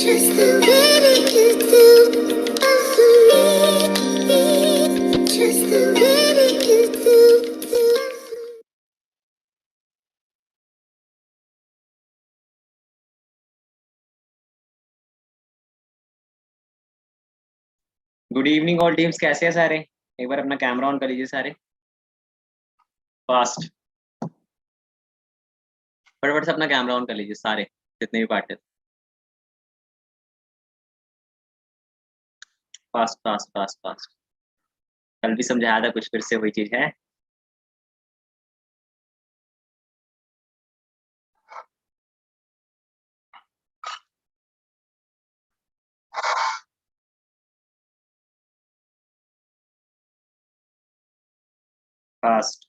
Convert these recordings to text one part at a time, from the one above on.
Just the way it good evening all teams, कैसे हैं सारे? एक बार अपना कैमरा ऑन कर लीजिए सारे। फास्ट, फटाफट से अपना कैमरा ऑन कर लीजिए सारे, जितने भी पार्ट है। Fast fast fast fast. कल भी समझाया था, कुछ फिर से वही चीज है। फास्ट।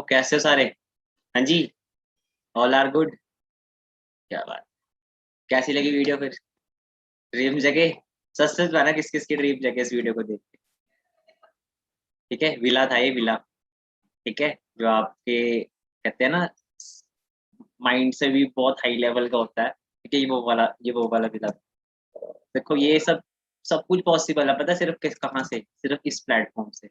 कैसे हो सारे? हाँ जी, ऑल आर गुड। क्या बात। कैसी लगी वीडियो फिर? ड्रीम जगे? सच सच बताना, किस किस की ड्रीम जगे इस वीडियो को देख के? ठीक है, विला था ये, विला। ठीक है, जो आपके कहते हैं ना, माइंड से भी बहुत हाई लेवल का होता है। ठीक है, ये वो वाला विला। देखो ये सब सब कुछ पॉसिबल है, पता है सिर्फ किस कहाँ से? सिर्फ इस प्लेटफॉर्म से।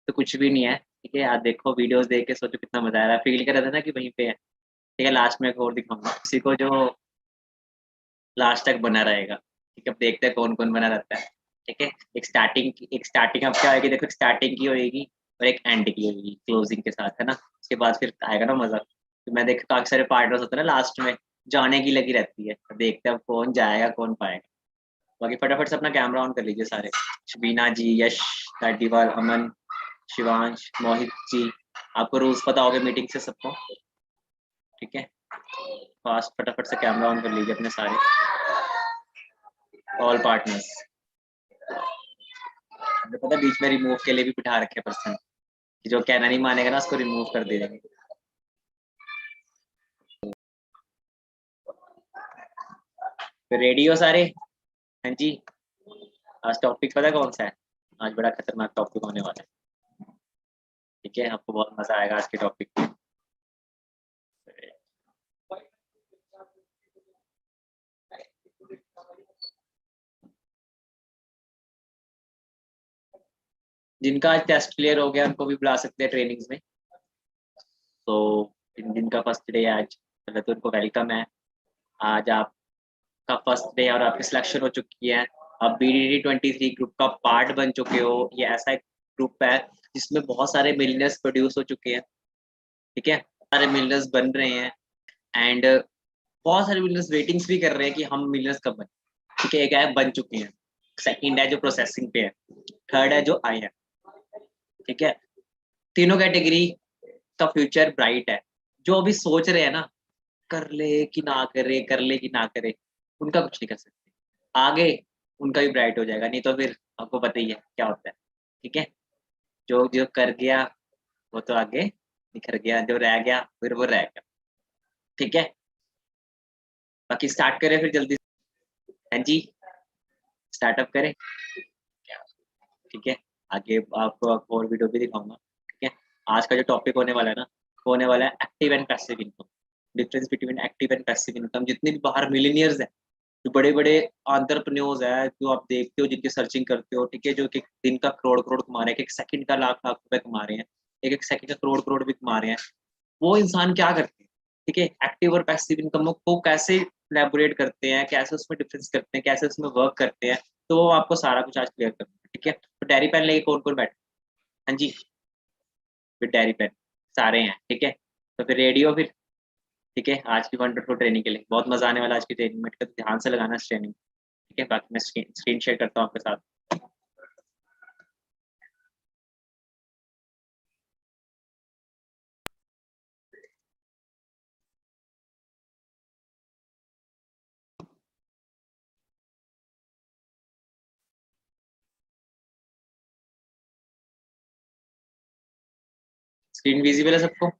तो कुछ भी नहीं है। ठीक है, आप देखो वीडियोस देख के सोचो कितना मजा आ रहा है, फील कर रहा था ना कि वहीं पे है। ठीक है, लास्ट में एक और दिखाऊंगा किसी को जो लास्ट तक बना रहेगा। ठीक है, अब देखते हैं कौन कौन बना रहता है। ठीक है, एक स्टार्टिंग अब क्या होगी, देखो, एक स्टार्टिंग की होगी और एक एंड की होगी क्लोजिंग के साथ, है ना। उसके बाद फिर आएगा ना मजा। तो मैं देखा काफी सारे पार्टनर्स होते हैं ना लास्ट में, जाने की लगी रहती है। तो देखते हैं अब कौन जाएगा कौन पाएगा। बाकी फटाफट से अपना कैमरा ऑन कर लीजिए सारे। शबीना जी, यश, लाडीवाल, अमन, शिवांश, मोहित जी। आपको रूल्स पता होगा मीटिंग से सबको। ठीक है, फास्ट फटाफट से कैमरा ऑन कर लीजिए अपने सारे, ऑल पार्टनर्स। मुझे पता है बीच में रिमूव के लिए भी बिठा रखे पर्सन, कि जो कहना नहीं मानेगा ना उसको रिमूव कर दे देंगे। तो रेडी हो सारे? हाँ जी। आज टॉपिक पता है कौन सा है? आज बड़ा खतरनाक टॉपिक होने वाला है। ठीक है, आपको बहुत मजा आएगा आज के टॉपिक में। जिनका आज टेस्ट क्लियर हो गया उनको भी बुला सकते हैं ट्रेनिंग्स में। तो जिनका फर्स्ट डे है आज, पहले तो उनको वेलकम है। आज आपका फर्स्ट डे और आपकी सिलेक्शन हो चुकी है। अब BDD 23 ग्रुप का पार्ट बन चुके हो। ये ऐसा एक ग्रुप है जिसमें बहुत सारे मिलियनर्स प्रोड्यूस हो चुके हैं। ठीक है, सारे मिलियनर्स बन रहे हैं। एंड बहुत सारे मिलियनर्स वेटिंग्स भी कर रहे हैं कि हम मिलियनर्स कब बने। ठीक है, एक है बन चुके हैं, सेकंड है जो प्रोसेसिंग पे है, थर्ड है जो आए हैं। ठीक है, तीनों कैटेगरी का फ्यूचर ब्राइट है। जो अभी सोच रहे हैं ना, कर ले कि ना करे, कर ले कि ना करे, उनका कुछ नहीं कर सकते। आगे उनका भी ब्राइट हो जाएगा, नहीं तो फिर आपको पता ही है क्या होता है। ठीक है, जो जो कर गया वो तो आगे निखर गया, जो रह गया फिर वो रह गया। ठीक है, बाकी स्टार्ट करें फिर जल्दी से। हाँ जी, स्टार्टअप करें। ठीक है, आगे आपको और वीडियो भी दिखाऊंगा। ठीक है, आज का जो टॉपिक होने वाला है ना, वो होने वाला है active and passive income. Difference between active and passive income. जितने भी बाहर मिलीनियर्स हैं, जो बड़े बड़े एंटरप्रेन्योर्स है, जो आप देखते हो, जिनकी सर्चिंग करते हो, ठीक है, जो एक एक दिन का करोड़ करोड़ कमा रहे हैं, एक सेकंड का लाख लाख रुपए कमा रहे हैं, एक एक सेकंड का करोड़ करोड़ भी कमा रहे हैं। वो इंसान क्या करते हैं? ठीक है, एक्टिव और पैसिव इनकम को कैसे इलेबोरेट करते हैं, कैसे उसमें डिफरेंस करते हैं, कैसे उसमें वर्क करते हैं, तो वो आपको सारा कुछ आज क्लियर करना है। ठीक है, तो डायरी पेन लेके कौन कौन बैठे? हाँ जी, फिर डायरी पेन सारे हैं। ठीक है, तो फिर रेडी हो फिर? ठीक है, आज की वंडरफुल ट्रेनिंग के लिए बहुत मजा आने वाला है आज की ट्रेनिंग में। ठीक है, तो ध्यान से लगाना इस ट्रेनिंग। ठीक है, बाकी मैं स्क्रीन शेयर करता हूँ आपके साथ। स्क्रीन विजिबल है सबको?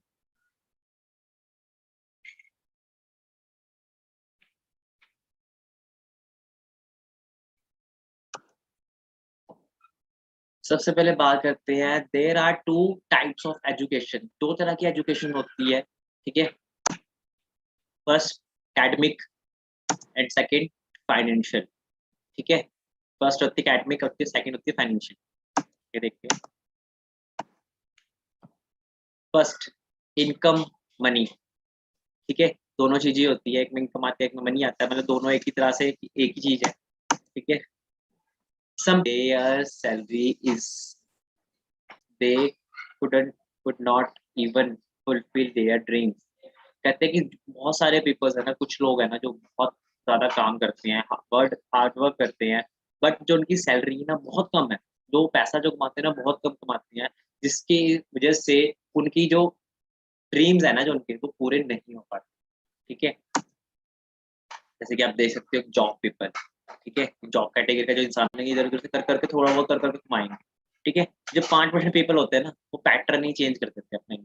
सबसे पहले बात करते हैं, there are two types of education. दो तरह की एजुकेशन होती है। ठीक है, first academic and second financial. ठीक है, फर्स्ट होती है एकेडमिक, होती है सेकंड होती है फाइनेंशियल। ये देखते हैं, फर्स्ट इनकम मनी, ठीक है, दोनों चीजें होती है, एक में इनकम आती है एक में मनी आता है, मतलब दोनों एक ही तरह से एक ही चीज है, ठीक है। Some their salary is they could not even fulfill their dreams। कहते हैं कि बहुत सारे पीपल्स है ना, कुछ लोग है ना जो बहुत ज्यादा काम करते हैं, हार्ड वर्क करते हैं, बट जो उनकी सैलरी ना बहुत कम है, जो पैसा जो कमाते हैं ना बहुत कम कमाते हैं, जिसकी वजह से उनकी जो ड्रीम्स है ना जो उनके, वो पूरे नहीं हो पाते, ठीक है। जैसे कि आप देख सकते हो जॉब पीपल, ठीक है, जॉब कैटेगरी का जो इंसान है, इधर उधर से कर करके थोड़ा बहुत कर करके कमाएंगे, ठीक है। जो 5% पीपल होते हैं ना, वो पैटर्न ही चेंज कर देते हैं अपने,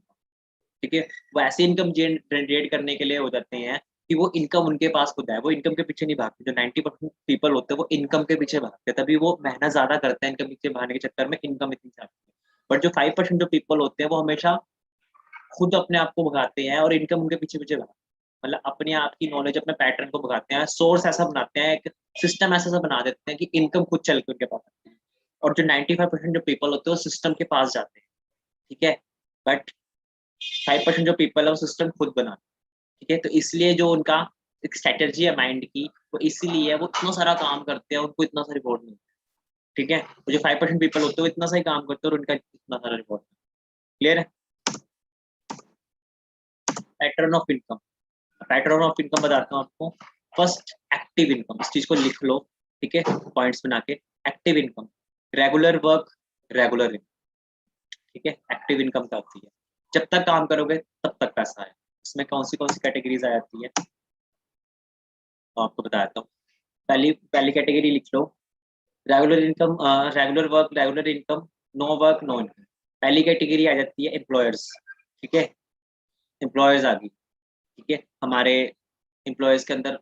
ठीक है। वो ऐसी इनकम जनरेट करने के लिए हो जाते हैं कि वो इनकम उनके पास खुद है, वो इनकम के पीछे नहीं भागते। जो 90% पीपल होते हैं वो इनकम के पीछे भागते हैं, तभी वो मेहनत ज्यादा करते हैं, इनकम पीछे भागने के चक्कर में इनकम इतनी ज्यादा है। बट जो 5% जो पीपल होते हैं वो हमेशा खुद अपने आप को भगाते हैं और इनकम उनके पीछे पीछे भागते हैं, मतलब अपने आप की नॉलेज, अपने पैटर्न को भगाते हैं, सोर्स ऐसा बनाते हैं, एक सिस्टम ऐसा बना देते हैं कि इनकम खुद चल के उनके पास आती है। और जो 95% जो पीपल होते हैं वो सिस्टम के पास जाते हैं, ठीक है। बट 5% जो पीपल है वो सिस्टम खुद बनाते हैं, ठीक है। तो इसलिए जो उनका एक स्ट्रेटेजी है माइंड की, वो इसीलिए वो इतना सारा काम करते हैं, उनको इतना सा रिवॉर्ड मिलता है, ठीक है। वो जो 5% पीपल होते हैं वो इतना सा ही काम करते हैं और उनका इतना सारा रिवॉर्ड। क्लियर है। Pattern of income, pattern of income बताता हूँ आपको। फर्स्ट एक्टिव इनकम, इस चीज को लिख लो, ठीक है, पॉइंट्स बना के। Active income, regular work, regular income, ठीक है। एक्टिव इनकम क्या होती है? जब तक काम करोगे तब तक पैसा है। इसमें कौन सी कैटेगरीज आ जाती है, तो आपको बता देता हूँ। पहली पहली कैटेगरी लिख लो, regular income, regular work, regular income, no work no income. पहली कैटेगरी आ जाती है एम्प्लॉयर्स, ठीक है, एम्प्लॉयर्स आ गई, ठीक है। हमारे एम्प्लॉयर्स के अंदर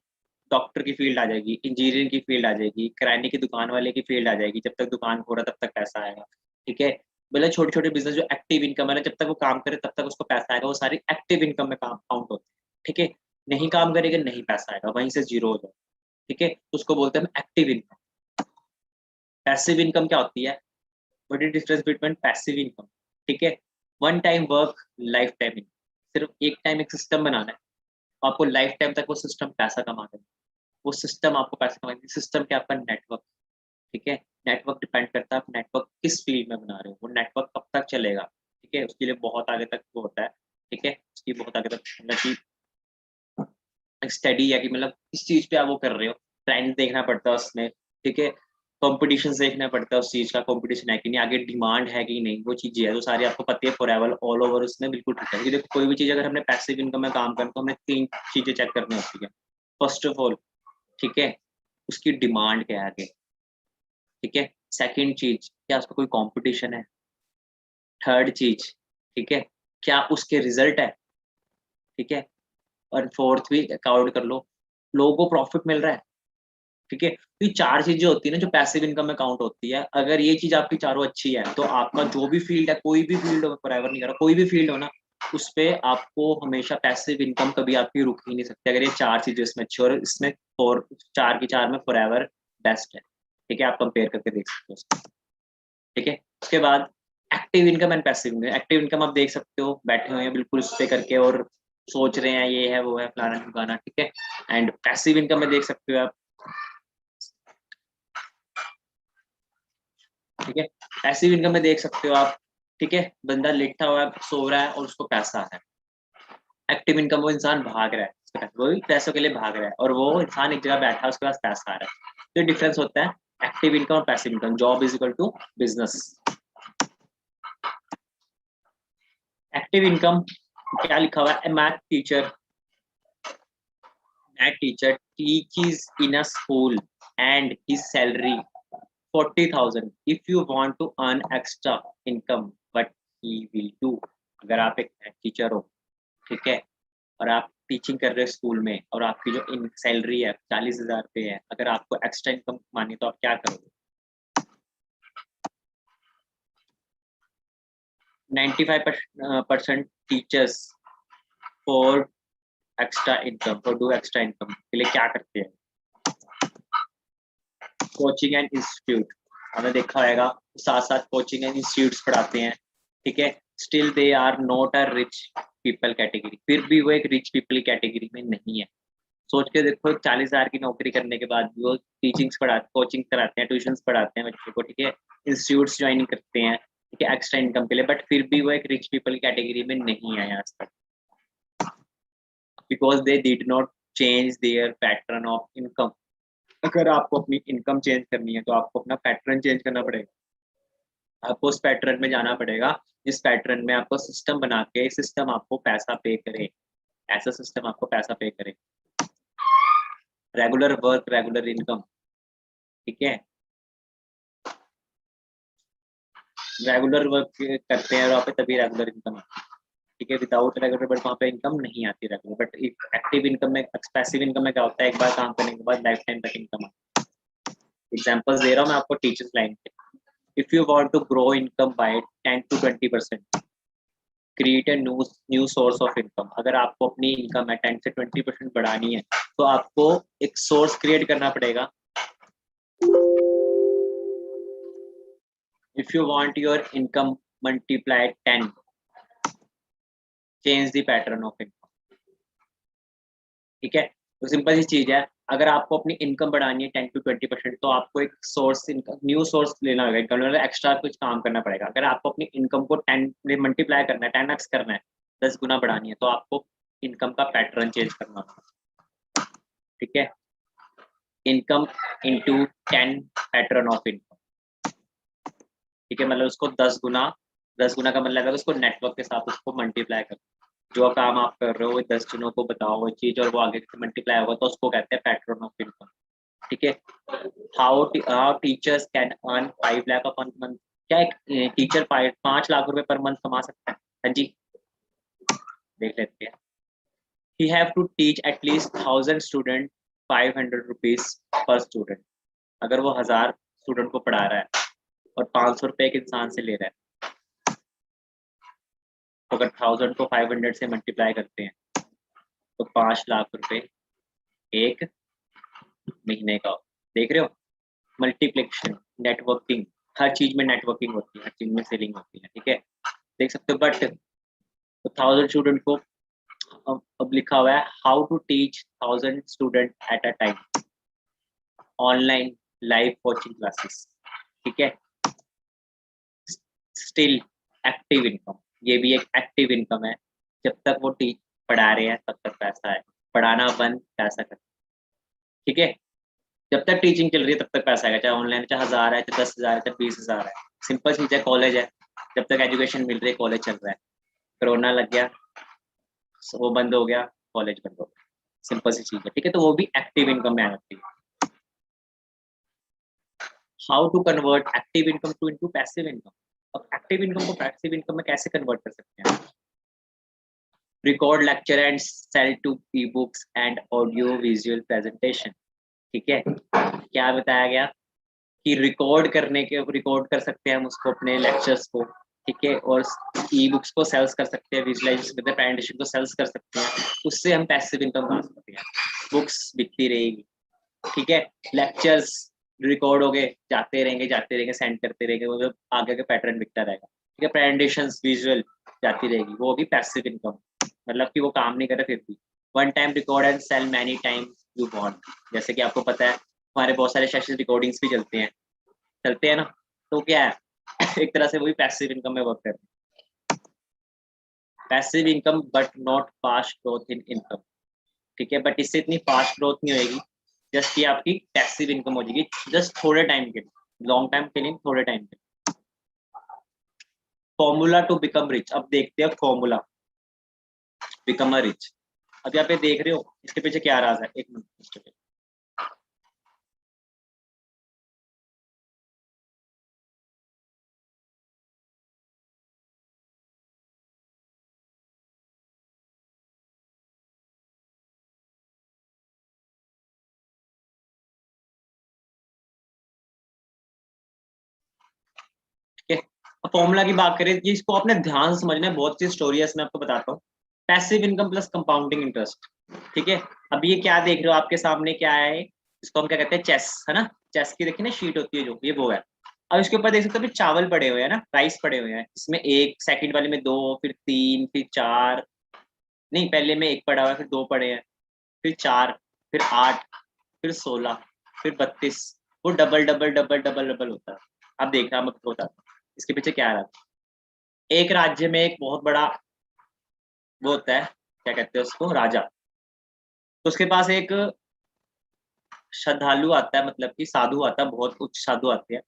डॉक्टर की फील्ड आ जाएगी, इंजीनियरिंग की फील्ड आ जाएगी, किराने की दुकान वाले की फील्ड आ जाएगी, जब तक दुकान हो रहा तब तक पैसा आएगा, ठीक है। मतलब छोटे छोटे बिजनेस जो एक्टिव इनकम है ना, जब तक वो काम करे तब तक उसको पैसा आएगा, वो सारी एक्टिव इनकम में काम काउंट होती है, ठीक है। नहीं काम करेगा नहीं पैसा आएगा, वहीं से जीरो हो जाएगा, ठीक है। तो उसको बोलते हैं एक्टिव इनकम। पैसिव इनकम क्या होती है? What is difference between passive income, ठीक है। One time work, life time income. सिर्फ एक टाइम एक सिस्टम बनाना है, आपको लाइफ टाइम तक वो सिस्टम पैसा कमा देगा। वो सिस्टम आपको पैसा कमाएगी। सिस्टम क्या? आपका नेटवर्क, ठीक है। नेटवर्क डिपेंड करता है आप नेटवर्क किस फील्ड में बना रहे हो, वो नेटवर्क कब तक चलेगा, ठीक है। उसके लिए बहुत आगे तक वो होता है, ठीक है। उसकी बहुत आगे तक मतलब कि स्टडी है कि मतलब किस चीज पे आप वो कर रहे हो, ट्रेंड देखना पड़ता है उसमें, ठीक है। कॉम्पिटिशन देखना पड़ता है उस चीज का, कॉम्पिटिशन है कि नहीं, आगे डिमांड है कि नहीं, वो चीजें है तो सारी आपको पता है फॉरएवर ऑल ओवर उसमें बिल्कुल ठीक है। क्योंकि देखो कोई भी चीज अगर हमने पैसिव इनकम में काम करना तो हमें 3 चीजें चेक करनी होती है। फर्स्ट ऑफ ऑल, ठीक है, उसकी डिमांड क्या है आगे, ठीक है। सेकंड चीज, क्या उसका कोई कंपटीशन है। थर्ड चीज, ठीक है, क्या उसके रिजल्ट है, ठीक है। और फोर्थ भी काउंट कर लो, लोगों को प्रॉफिट मिल रहा है, ठीक है। तो ये 4 चीजें होती है ना जो पैसिव इनकम में काउंट होती है। अगर ये चीज आपकी चारों अच्छी है तो आपका जो भी फील्ड है, कोई भी फील्ड हो, फॉरएवर नहीं कर रहा, कोई भी फील्ड हो ना, उस पे आपको हमेशा पैसिव इनकम कभी आपकी रुक ही नहीं सकती अगर ये 4 चीजें इसमें अच्छी, और इसमें 4 की 4 में फॉरएवर बेस्ट है, ठीक है। आप कंपेयर करके देख सकते हो उसको, ठीक है। उसके बाद active income and passive income. Active income आप देख सकते हो बैठे हुए हैं बिल्कुल उस पे करके और सोच रहे हैं ये है वो है फलाना ठिकाना, ठीक है। एंड पैसिव इनकम में देख सकते हो आप, ठीक है। पैसिव इनकम में देख सकते हो आप, ठीक है, बंदा लेटा हुआ है, सो रहा है और उसको पैसा है। एक्टिव इनकम, वो इंसान भाग रहा है, वो भी पैसों के लिए भाग रहा है, और वो इंसान एक जगह बैठा है उसके पास पैसा आ रहा है। तो डिफरेंस होता है एक्टिव इनकम और passive income. Job is equal to business. Active income क्या लिखा हुआ है? Math teacher teaches in a school and his salary 40,000। if you want to earn extra income what he will do। अगर आप एक teacher हो, ठीक है, और आप टीचिंग कर रहे हो स्कूल में, और आपकी जो इन सैलरी है 40,000 पे है, अगर आपको एक्स्ट्रा इनकम मानी तो आप क्या करोगे? 95% teachers for extra income, for do extra income के लिए क्या करते हैं? कोचिंग एंड इंस्टीट्यूट, हमने देखा होगा साथ साथ कोचिंग एंड इंस्टीट्यूट्स पढ़ाते हैं, ठीक है। Still they are not a rich people category, फिर भी वो एक रिच पीपल कैटेगरी में नहीं है। सोच के देखो 40,000 की नौकरी करने के बाद भी वो टीचिंग्स पढ़ाते, कोचिंग कराते हैं, ट्यूशंस पढ़ाते हैं बच्चों को, ठीक है, इंस्टीट्यूट्स ज्वाइन करते हैं, ठीक है, एक्स्ट्रा इनकम के लिए, बट फिर भी वो एक रिच पीपल कैटेगरी में नहीं आए आज तक, because they did not change their pattern of income. अगर आपको अपनी इनकम चेंज करनी है तो आपको अपना पैटर्न चेंज करना पड़ेगा, आपको उस पैटर्न में जाना पड़ेगा जिस पैटर्न में आपको सिस्टम बना के सिस्टम आपको पैसा पे करे, ऐसा सिस्टम आपको पैसा पे करे। रेगुलर वर्क रेगुलर इनकम, ठीक है, रेगुलर वर्क करते हैं वहाँ पे तभी रेगुलर इनकम आती है, ठीक है। विदाउट रेगुलर वर्क वहाँ पे इनकम नहीं आती रेगुलर, बट एक्टिव इनकम में, पैसिव इनकम में क्या होता है, एक बार काम करने के बाद लाइफ टाइम तक इनकम आती है। एग्जाम्पल्स दे रहा हूँ मैं आपको टीचर्स लाइन के। If you want to grow income by 10 to 20%, create a new source of income. अगर आपको अपनी इनकम है 10 से 20% बढ़ानी है तो आपको एक सोर्स क्रिएट करना पड़ेगा। If you want your income multiply 10, change the pattern of income, ठीक है। तो सिंपल सी चीज है, अगर आपको अपनी इनकम बढ़ानी है 10 to 20%, तो आपको एक सोर्स इनकम, न्यू सोर्स लेना होगा, मतलब एक्स्ट्रा कुछ काम करना पड़ेगा। अगर आपको अपनी इनकम को 10 में मल्टीप्लाई करना है, 10x करना है, 10 गुना बढ़ानी है, तो आपको इनकम का पैटर्न चेंज करना होगा, ठीक है। Income into 10 pattern of income, ठीक है, मतलब उसको 10 गुना का मतलब है उसको नेटवर्क के साथ उसको मल्टीप्लाई करो। जो काम आप कर रहे हो वो 10 जनों को बताओ वो चीज, और वो आगे से मल्टीप्लाई होगा तो उसको कहते हैं पैटर्न ऑफ इनकम, ठीक है। How teachers can earn 5 lakh per month. क्या एक टीचर 5 लाख रुपए पर मंथ कमा सकता है? हाँ जी, देख लेते हैं। He have to teach at least 1000 student 500 rupees per student. अगर वो 1000 स्टूडेंट को पढ़ा रहा है और 500 रुपए एक इंसान से ले रहा है, तो अगर 1000 को 500 से मल्टीप्लाई करते हैं तो 5 लाख रुपए एक महीने का। देख रहे हो, मल्टीप्लिकेशन, नेटवर्किंग, हर चीज में नेटवर्किंग होती है, हर चीज में सेलिंग होती है, ठीक है, देख सकते हो। बट 1000 स्टूडेंट को अब लिखा हुआ है how to teach 1000 student at a time, online live coaching classes, ठीक है। स्टिल एक्टिव इनकम, ये भी एक एक्टिव इनकम है। जब तक वो टीच पढ़ा रहे हैं तब तक पैसा है, पढ़ाना बंद पैसा कर, ठीक है। जब तक टीचिंग चल रही है तब तक पैसा है, चाहे ऑनलाइन, चाहे 1000 है, चाहे 10,000 है, चाहे 20,000 है। सिंपल चीज है, कॉलेज है, जब तक एजुकेशन मिल रही है कॉलेज चल रहा है। कोरोना लग गया, वो बंद हो गया, कॉलेज बंद हो गया, सिंपल सी चीज है, ठीक है। तो वो भी एक्टिव इनकम में आ जाती है। How to convert active income to into passive income. अब एक्टिव इनकम को पैसिव इनकम में कैसे कन्वर्ट कर सकते हैं? Record lecture and sell to e books and audio visual presentation, ठीक है। क्या बताया गया कि रिकॉर्ड कर सकते हैं हम उसको, अपने लेक्चर्स को, ठीक है, और ई बुक्स को सेल्स कर सकते हैं, विजुअलाइज करते हैं, प्रेजेंटेशन को सेल्स कर सकते हैं, उससे हम पैसिव इनकम कमा सकते हैं। बुक्स बिकती रहेगी, ठीक है, लेक्चर्स रिकॉर्ड हो गए, जाते रहेंगे सेंड करते रहेंगे, वो जो आगे का पैटर्न बिकता रहेगा, ठीक है। प्रेजेंटेशंस विजुअल जाती रहेगी, वो भी पैसिव इनकम, मतलब कि वो काम नहीं करे फिर भी। One time record and sell many time you want, जैसे कि आपको पता है हमारे बहुत सारे सेशन रिकॉर्डिंग्स भी चलते हैं ना, तो क्या है एक तरह से वही पैसिव इनकम में वर्क करते हैं। Passive income but not fast growth in income, ठीक है, बट इससे इतनी फास्ट ग्रोथ नहीं होगी, जस्ट ये आपकी पैसिव इनकम हो जाएगी, जस्ट थोड़े टाइम के लिए, लॉन्ग टाइम के लिए, थोड़े टाइम के लिए। फॉर्मूला टू बिकम रिच, अब देखते हैं फॉर्मूला बिकम अ रिच। अब यहाँ पे देख रहे हो इसके पीछे क्या राज है, एक मिनट, इसके पीछे ठीक है। फॉर्मूला की बात करें, ये इसको आपने ध्यान से समझना है, बहुत सी स्टोरी है इसमें, आपको बताता हूँ। Passive income plus compounding interest, ठीक है। अब ये क्या देख रहे हो आपके सामने, क्या है, इसको हम क्या कहते हैं, चेस, है ना, चेस की देखिए ना शीट होती है जो, ये वो है। अब इसके ऊपर देख सकते हो चावल पड़े हुए हैं ना, राइस पड़े हुए हैं, इसमें एक, सेकंड वाले में 2, फिर 3, फिर 4, नहीं पहले में 1 पड़ा हुआ है, फिर 2 पड़े हैं, फिर 4, फिर 8, फिर 16, फिर 32। वो double double double double double होता है। अब देख रहा मैं होता इसके पीछे क्या रहा। एक राज्य में एक बहुत बड़ा वो होता है, क्या कहते हैं उसको, राजा। तो उसके पास एक श्रद्धालु आता है, मतलब कि साधु आता है, बहुत उच्च साधु आते हैं।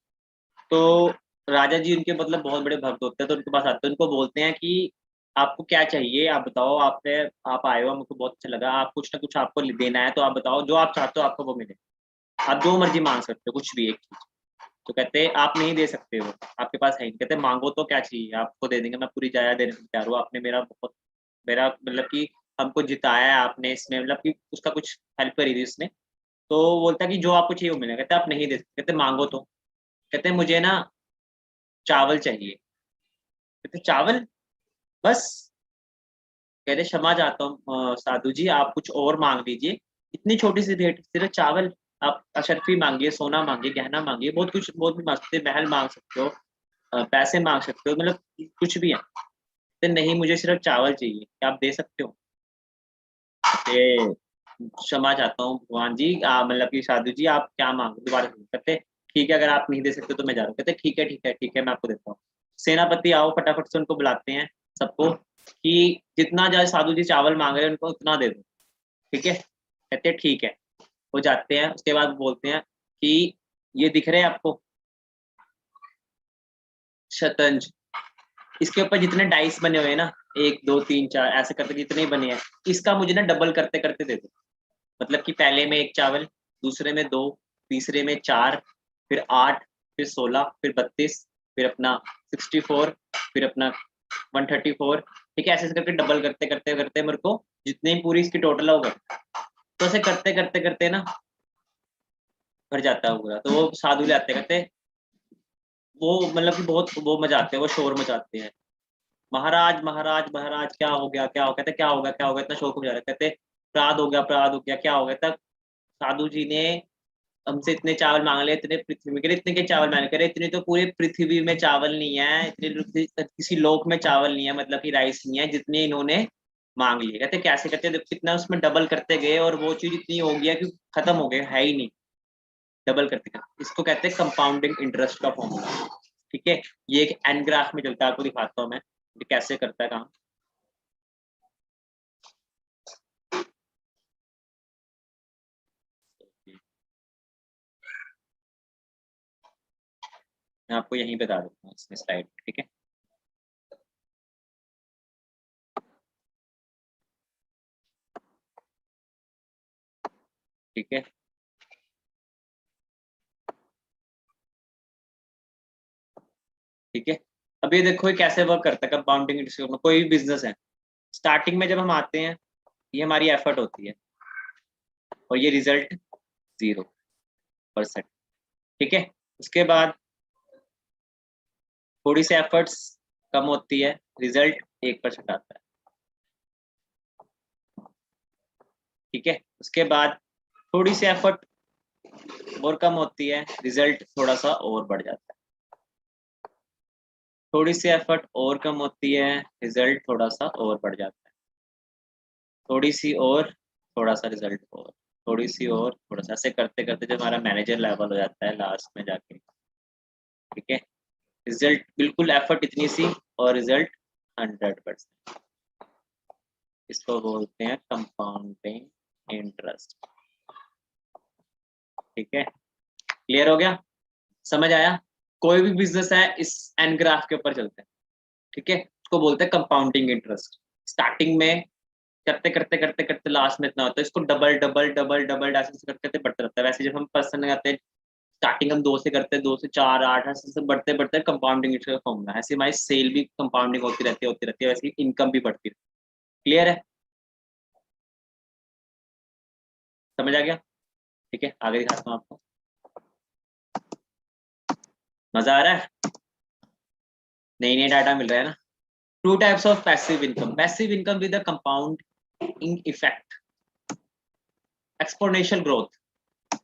तो राजा जी उनके मतलब बहुत बड़े भक्त होते हैं, तो उनके पास आते हैं, उनको बोलते हैं कि आपको क्या चाहिए, आप बताओ, आपने आप आए हो, मुझको बहुत अच्छा लगा, आप कुछ ना कुछ आपको देना है, तो आप बताओ जो आप चाहते हो आपको वो मिले। आप जो मर्जी मांग सकते हो, कुछ भी एक चीज। तो कहते हैं आप नहीं दे सकते हो, आपके पास है नहीं। कहते मांगो तो क्या चाहिए, आपको दे देंगे, मैं पूरी जायदाद देने को तैयार हूँ, आपने मेरा बहुत, मेरा मतलब कि हमको जिताया है आपने इसमें, मतलब कि उसका कुछ हेल्प करी थी उसने। तो बोलता है कि जो आपको चाहिए वो मिलेगा। कहते आप नहीं दे सकते। कहते मांगो तो। कहते मुझे ना चावल चाहिए। कहते चावल बस। कह रहे क्षमा चाहता हूँ साधु जी, आप कुछ और मांग लीजिए। इतनी छोटी सी भेंट, सिर्फ चावल। आप अशर्फी मांगिए, सोना मांगिए, गहना मांगिए, बहुत कुछ, बहुत भी मांग सकते हैं, महल मांग सकते हो, पैसे मांग सकते हो, मतलब कुछ भी है। तो नहीं, मुझे सिर्फ चावल चाहिए, क्या आप दे सकते हो? कहते क्षमा चाहता हूँ भगवान जी, मतलब कि साधु जी आप क्या मांग, दोबारा से कहते ठीक है, अगर आप नहीं दे सकते तो मैं जा रहा हूँ। कहते ठीक है ठीक है ठीक है, मैं आपको देता हूँ। सेनापति आओ, फटाफट से उनको बुलाते हैं सबको, कि जितना जाए साधु जी चावल मांग रहे हैं उनको उतना दे दो। ठीक है, कहते ठीक है। वो जाते हैं, उसके बाद बोलते हैं कि ये दिख रहे हैं आपको शतरंज, इसके ऊपर जितने डाइस बने हुए हैं ना, 1 2 3 4 ऐसे करके जितने ही बने हैं, इसका मुझे ना डबल करते करते दे दो। मतलब कि पहले में 1 चावल, दूसरे में 2, तीसरे में 4, फिर 8, फिर 16, फिर 32, फिर अपना 64, फिर अपना 134। ठीक है, ऐसे ऐसे करके डबल करते करते करते मेरे को जितनी पूरी इसकी टोटल होगा, तो ऐसे करते करते करते ना भर जाता है पूरा। तो वो साधु ले आते, कहते वो मतलब कि बहुत वो मचाते हैं, वो शोर मचाते हैं, महाराज महाराज महाराज क्या हो गया, क्या हो, कहते क्या हो गया, क्या हो गया, इतना शोर हो जा रहा है। कहते अपराध हो गया, अपराध हो गया, क्या हो गया। तब साधु जी ने हमसे इतने चावल मांग लिए, इतने पृथ्वी में, कह रहे इतने के चावल मांग करे, इतने तो पूरे पृथ्वी में चावल नहीं है, इतने किसी लोक में चावल नहीं है, मतलब कि राइस नहीं है, जितने इन्होंने मांग लिए। कहते कैसे करते, कितना उसमें डबल करते गए और वो चीज इतनी हो गया कि खत्म हो गया, है ही नहीं। डबल करते करते इसको कहते हैं कंपाउंडिंग इंटरेस्ट का फॉर्मूला। ठीक है, ये एक एन ग्राफ में चलता है, आपको दिखाता हूँ मैं ये कैसे करता है काम। मैं आपको यहीं बता देता हूँ इसमें स्लाइड। ठीक है, ठीक है, ठीक है। अब ये देखो ये कैसे वर्क करता है कंपाउंडिंग इंटरेस्ट में। कोई भी बिजनेस है, स्टार्टिंग में जब हम आते हैं, ये हमारी एफर्ट होती है, और ये रिजल्ट 0%। ठीक है, उसके बाद थोड़ी सी एफर्ट्स कम होती है, रिजल्ट 1% आता है। ठीक है, उसके बाद थोड़ी सी एफर्ट और कम होती है, रिजल्ट थोड़ा सा और बढ़ जाता है। थोड़ी सी एफर्ट और कम होती है, रिजल्ट थोड़ा सा और बढ़ जाता है। थोड़ी सी और, थोड़ा सा रिजल्ट और, थोड़ी सी और, थोड़ा सा, ऐसे करते करते जब हमारा मैनेजर लेवल हो जाता है लास्ट में जाके, ठीक है, रिजल्ट बिल्कुल एफर्ट इतनी सी और रिजल्ट 100%। इसको बोलते हैं कंपाउंडिंग इंटरेस्ट। ठीक है, क्लियर हो गया, समझ आया? कोई भी बिजनेस है इस एन ग्राफ के ऊपर चलता है। ठीक है, इसको बोलते हैं कंपाउंडिंग इंटरेस्ट। स्टार्टिंग में करते करते करते करते लास्ट में इतना होता है, इसको डबल डबल डबल डबल ऐसे करते करते बढ़ते रहता है। वैसे जब हम पर्सन करते हैं, स्टार्टिंग हम 2 से करते हैं, 2 से 4 8 ऐसे से बढ़ते बढ़ते कंपाउंडिंग इंटरेस्ट का फॉर्मूला। ऐसे हमारी सेल भी कंपाउंडिंग होती रहती है, वैसे ही इनकम भी बढ़ती रहती है। क्लियर है, समझ आ गया? ठीक है, आगे दिखाता हूँ आपको। मजा आ रहा है, नई नई डाटा मिल रहा है ना। To types of passive income. Passive income with a compounding effect, exponential growth.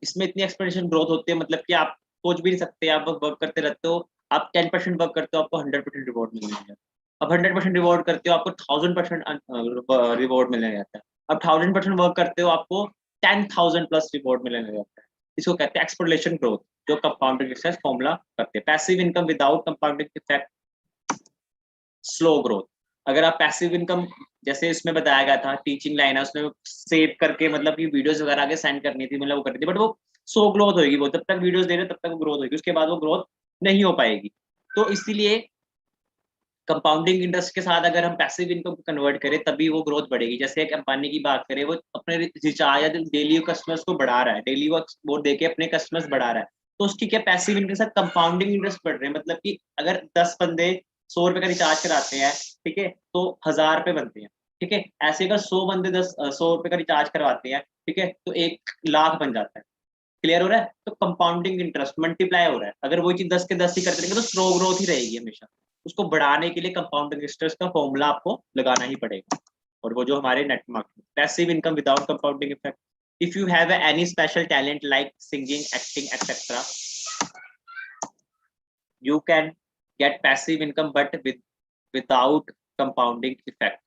इसमें इतनी एक्सपोनेंशियल ग्रोथ होती है, मतलब कि आप सोच भी नहीं सकते, आप वर्क करते रहते हो, आप 10% वर्क करते हो आपको 100% रिवॉर्ड मिलने लग जाता है, अब 100% रिवॉर्ड करते हो आपको 1000% रिवॉर्ड मिलने जाता है, अब 1000% वर्क करते हो आपको 10,000 प्लस रिवॉर्ड मिलने लग जाता है। इसको कहते हैं एक्सपोनेंशियल ग्रोथ, जो कंपाउंडिंग इफेक्ट फॉर्मूला करते हैं। Passive income without compounding effect slow growth. अगर आप पैसिव इनकम, जैसे इसमें बताया गया था टीचिंग लाइन है, उसमें सेव करके मतलब कि वीडियोस वगैरह आगे सेंड करनी थी, मतलब वो करनी थी, बट वो स्लो ग्रोथ होगी, वो तब तक वीडियोस दे रहे तब तक वो ग्रोथ होगी, उसके बाद वो ग्रोथ नहीं हो पाएगी। तो इसीलिए कंपाउंडिंग इंटरेस्ट के साथ अगर हम पैसिव इनकम को कन्वर्ट करें तभी वो ग्रोथ बढ़ेगी। जैसे एक अंबानी की बात करें, वो अपने रिचार्ज या डेली कस्टमर्स को बढ़ा रहा है, डेली वो देके अपने कस्टमर्स बढ़ा रहा है, तो उसकी क्या पैसिव इनकम के साथ कंपाउंडिंग इंटरेस्ट बढ़ रहे हैं, मतलब कि अगर 10 बंदे 100 रुपए का रिचार्ज कराते हैं, ठीक है, तो 1000 रुपए बनते हैं, ठीक है। ऐसे अगर 100 बंदे 100 रुपए का रिचार्ज करवाते हैं, ठीक है, तो 1 लाख बन जाता है। क्लियर हो रहा है? तो कंपाउंडिंग इंटरेस्ट मल्टीप्लाई हो रहा है। अगर वो चीज 10 के 10 ही करते रहेंगे तो स्लो ग्रोथ ही रहेगी हमेशा। उसको बढ़ाने के लिए कंपाउंडिंग इंटरेस्ट का फॉर्मूला आपको लगाना ही पड़ेगा। और वो जो हमारे net market passive income without compounding effect, if you have any special talent like singing, acting etcetera, you can get passive income but without compounding effect।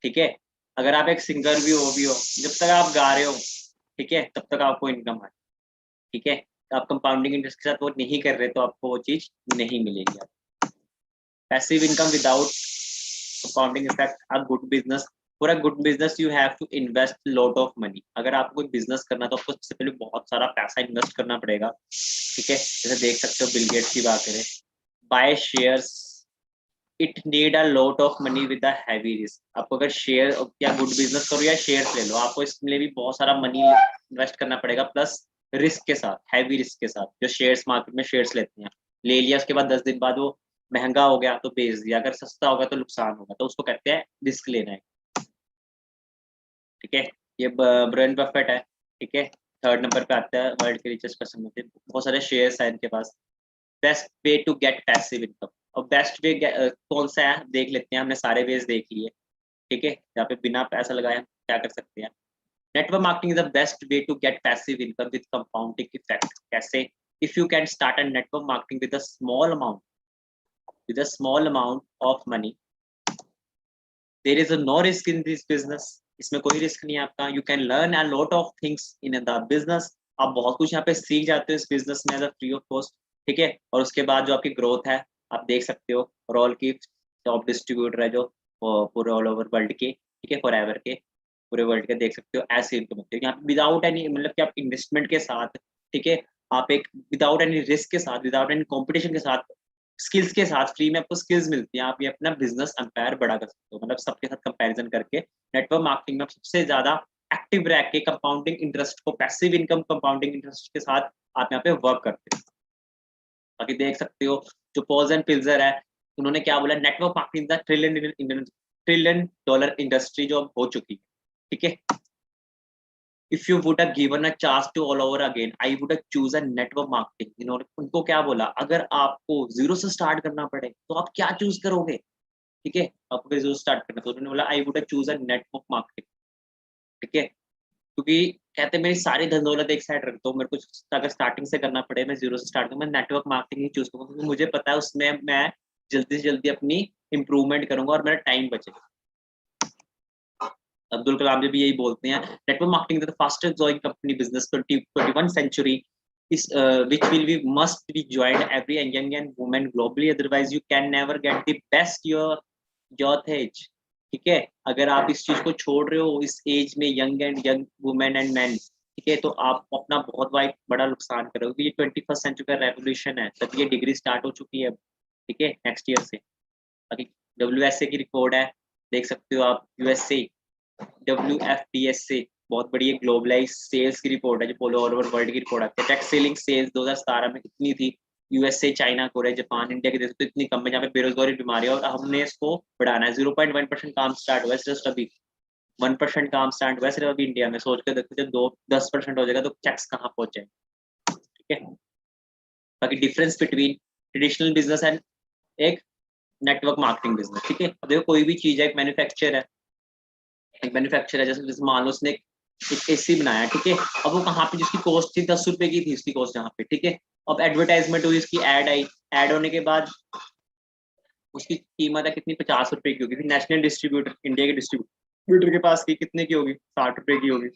ठीक है, अगर आप एक सिंगर भी हो, जब तक आप गा रहे हो, ठीक है, तब तक आपको इनकम आए, ठीक है। तो आप कंपाउंडिंग इंटरेस्ट के साथ वो नहीं कर रहे तो आपको वो चीज नहीं मिलेगी। Passive income without compounding effect, a good business, for a good business you have to invest lot of money. अगर आपको कोई बिजनेस करना तो आपको सबसे पहले बहुत सारा पैसा इन्वेस्ट करना पड़ेगा, ठीक है। जैसे देख सकते हो बिल गेट्स की बात करें, by shares it need a lot of money with a heavy risk. आपको अगर शेयर या गुड बिजनेस करो या शेयर्स ले लो, आपको इसके लिए भी बहुत सारा मनी इन्वेस्ट करना पड़ेगा, प्लस रिस्क के साथ, हैवी रिस्क के साथ। जो शेयर्स मार्केट में शेयर्स लेते हैं, ले लिया, उसके बाद 10 दिन बाद वो महंगा हो गया तो बेच दिया, अगर सस्ता होगा तो नुकसान होगा, तो उसको कहते हैं रिस्क लेना है, ठीक है। ये ब्रेन बफेट है, ठीक है, 3rd नंबर पे आता है वर्ल्ड के रिचेस्ट पर्सन में, बहुत सारे शेयर्स हैं इनके पास। Best way to get passive income, और बेस्ट वे कौन सा है देख लेते हैं, हमने सारे वेज देख लिए, ठीक है, यहाँ पे बिना पैसा लगाए हम क्या कर सकते हैं। Network marketing is the best way to get passive income with compounding effect. कैसे? If you can start a network marketing with a small amount of money, there is no risk in this business. इसमें कोई risk नहीं है आपका। You can learn a lot of things in the business, आप बहुत कुछ यहाँ पे सीख जाते हो इस बिजनेस में as a free of cost, ठीक है। और उसके बाद जो आपकी ग्रोथ है, आप देख सकते हो रोल की टॉप डिस्ट्रीब्यूटर है जो पूरे ऑल ओवर वर्ल्ड के, ठीक है, फॉरएवर के, पूरे वर्ल्ड के देख सकते हो, ऐसे इनकम होती है यहाँ पे विदाउट एनी, मतलब कि आप इन्वेस्टमेंट के साथ, ठीक है, आप एक विदाउट एनी रिस्क के साथ, विदाउट एनी कॉम्पिटिशन के साथ, स्किल्स के साथ, फ्री में आपको स्किल्स मिलती हैं, आप ये अपना बिजनेस एम्पायर बड़ा कर सकते हो, मतलब सबके साथ कंपैरिजन करके। नेटवर्क मार्केटिंग में आप सबसे ज्यादा एक्टिव रह के कंपाउंडिंग इंटरेस्ट को, पैसिव इनकम कंपाउंडिंग इंटरेस्ट के साथ आप यहाँ पे वर्क करते हो। बाकी देख सकते हो जो पॉज एंड पिल्जर है, उन्होंने क्या बोला, network marketing the trillion dollar industry जो अब हो चुकी है, ठीक है। If you would have given a chance to all over again, I would have choose a network marketing. इन्होंने उनको क्या बोला, अगर आपको जीरो से स्टार्ट करना पड़े तो आप क्या चूज करोगे, ठीक है, आपको जीरो स्टार्ट करना, तो उन्होंने बोला आई would have choose a network marketing, ठीक है। क्योंकि कहते मेरी सारी धन दौलत एक साइड रख दो, मेरे को अगर स्टार्टिंग से करना पड़े, मैं जीरो से स्टार्ट करूँ, मैं नेटवर्क मार्केटिंग ही चूज करूँगा, क्योंकि मुझे पता है उसमें मैं जल्दी से जल्दी अपनी इंप्रूवमेंट करूंगा और मेरा टाइम बचेगा। अब्दुल कलाम जी भी यही बोलते हैं, network marketing the fastest growing company business 21st century is which will be must be joined every young and women globally, otherwise you can never get the best your age, ठीक है। अगर आप इस चीज को छोड़ रहे हो इस एज में, यंग वुमेन एंड मैन, ठीक है, तो आप अपना बहुत बड़ा नुकसान करोगे। ये 21st सेंचुरी का रेवोल्यूशन है, तब ये डिग्री स्टार्ट हो चुकी है, ठीक है, नेक्स्ट ईयर से। बाकी WSA की रिकॉर्ड है, देख सकते हो आप, USA WFDS से बहुत बड़ी एक ग्लोबलाइज सेल्स की रिपोर्ट है, जो पोलो ऑल ओवर वर्ल्ड की रिपोर्ट आती है। टेक सेलिंग सेल्स 2017 में कितनी थी, USA, China, Korea, Japan, India के देश तो इतनी कम है जहाँ पे बेरोजगारी बीमारी है, और हमने इसको बढ़ाना है। 0.1% काम स्टार्ट हुआ है जस्ट अभी, 1% काम स्टार्ट हुआ है सिर्फ अभी इंडिया में। सोच के देखो जब 10% हो जाएगा तो चेक्स कहाँ पहुंच जाएंगे, ठीक है। बाकी difference between traditional business and एक नेटवर्क मार्केटिंग बिजनेस, ठीक है। अब देखो कोई भी चीज है, एक मैन्युफैक्चर है, एक मैन्युफैक्चर है, जैसे मान लो उसने एक एसी बनाया, ठीक है। अब वो कहाँ पे, जिसकी कॉस्ट थी 10 रुपए की थी उसकी कॉस्ट जहाँ पे, ठीक है। अब एडवर्टाइजमेंट हुई, इसकी ऐड आई, ऐड होने के बाद उसकी कीमत है कितनी, 50 रुपए की होगी। फिर नेशनल डिस्ट्रीब्यूटर, इंडिया के डिस्ट्रीब्यूटर के पास की कितने की होगी, 60 रुपए की होगी।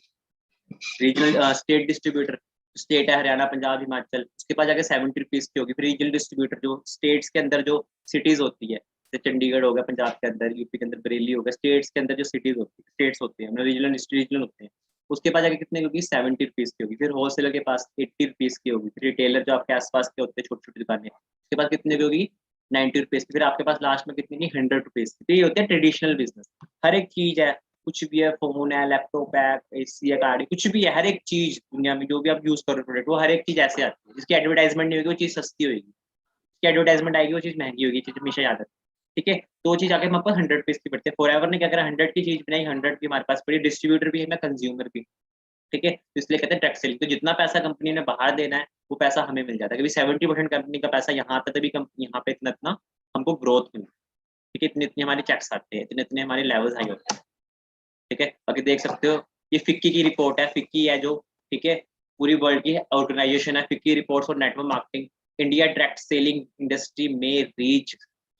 रीजनल स्टेट डिस्ट्रीब्यूटर, स्टेट है हरियाणा पंजाब हिमाचल, उसके पास जाके 70 रुपीज की होगी। फिर रीजनल डिस्ट्रीब्यूटर जो स्टेट्स के अंदर जो सिटीज होती है, जैसे चंडीगढ़ हो गया पंजाब के अंदर, यूपी के अंदर बरेली हो गया, स्टेट्स के अंदर जो सिटीज होती है, स्टेट्स होते हैं, रीजनल रीजनल होते हैं, उसके पास जाके कितने की होगी, 70 रुपीज की होगी। फिर होलसेलर के पास 80 रुपीज की होगी। फिर रिटेलर जो आपके आसपास के होते हैं छोटी छोटी दुकानें, उसके पास कितने की होगी, 90 रुपीज की। फिर आपके पास लास्ट में कितने की, 100 रुपीज की। तो ये होते हैं ट्रेडिशनल बिजनेस। हर एक चीज है, कुछ भी है, फोन है, लैपटॉप है, एसी है, गाड़ी, कुछ भी है, हर एक चीज दुनिया में जो भी आप यूज कर रहे हो प्रोडक्ट, वो हर एक चीज ऐसे आती है जिसकी एडवर्टाइजमेंट नहीं होगी वो चीज सस्ती होगी, जिसकी एडवर्टाइजमेंट आएगी वो चीज महंगी होगी, चीज हमेशा याद रखें, ठीक है। दो चीज आके हमारे पास 100 रुपीज की पड़ती है। फॉर एवर ने क्या करा, 100 की चीज बनाई, 100 की हमारे पास पड़ी, डिस्ट्रीब्यूटर भी है ना, कंज्यूमर भी, ठीक है। तो इसलिए कहते हैं टैक्स सेलिंग। तो जितना पैसा कंपनी ने बाहर देना है वो पैसा हमें मिल जाता है, क्योंकि 70% कंपनी का पैसा यहाँ आता है, तभी कंपनी यहाँ पे इतना इतना हमको ग्रोथ मिलती है, ठीक है। इतने इतने हमारे चेक्स आते हैं, इतने इतने हमारे लेवल्स हाई होते हैं, ठीक है। बाकी देख सकते हो ये फिक्की की रिपोर्ट है, फिक्की है जो, ठीक है, पूरी वर्ल्ड की ऑर्गेनाइजेशन है। फिक्की रिपोर्ट्स और network marketing, India direct selling industry में reach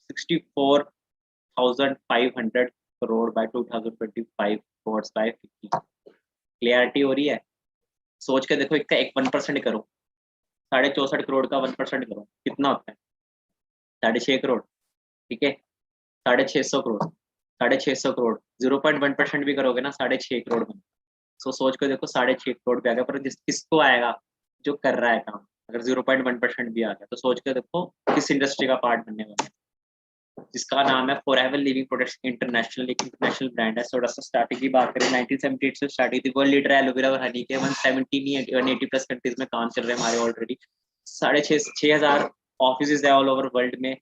64,500 crore by 2025 reports by FICCI. Clarity हो रही है, सोच के देखो, इसका एक 1% करो, 64.5 करोड़ का 1% करो, कितना होता है, 6.5 करोड़, ठीक है। 650 करोड़, 650 करोड़, 0.1% भी करोगे ना, 6.5 करोड़ में। सो सोच कर देखो, 6.5 करोड़ पे आ गया, पर जिस किसको आएगा, जो कर रहा है काम। अगर 0.1% भी आ गया तो सोच कर देखो किस इंडस्ट्री का पार्ट बनने वाला है, जिसका नाम है फॉरएवर लिविंग प्रोडक्ट्स इंटरनेशनल। एक इंटरनेशनल ब्रांड है। थोड़ा सा स्टार्टिंग की बात करें, 1978 से स्टार्ट हुई थी, वर्ल्ड लीडर है एलोवेरा और हनी के, 170 प्लस कंट्रीज में काम चल रहे हैं हमारे ऑलरेडी। 6,500 ऑफिस है ऑल ओवर वर्ल्ड में,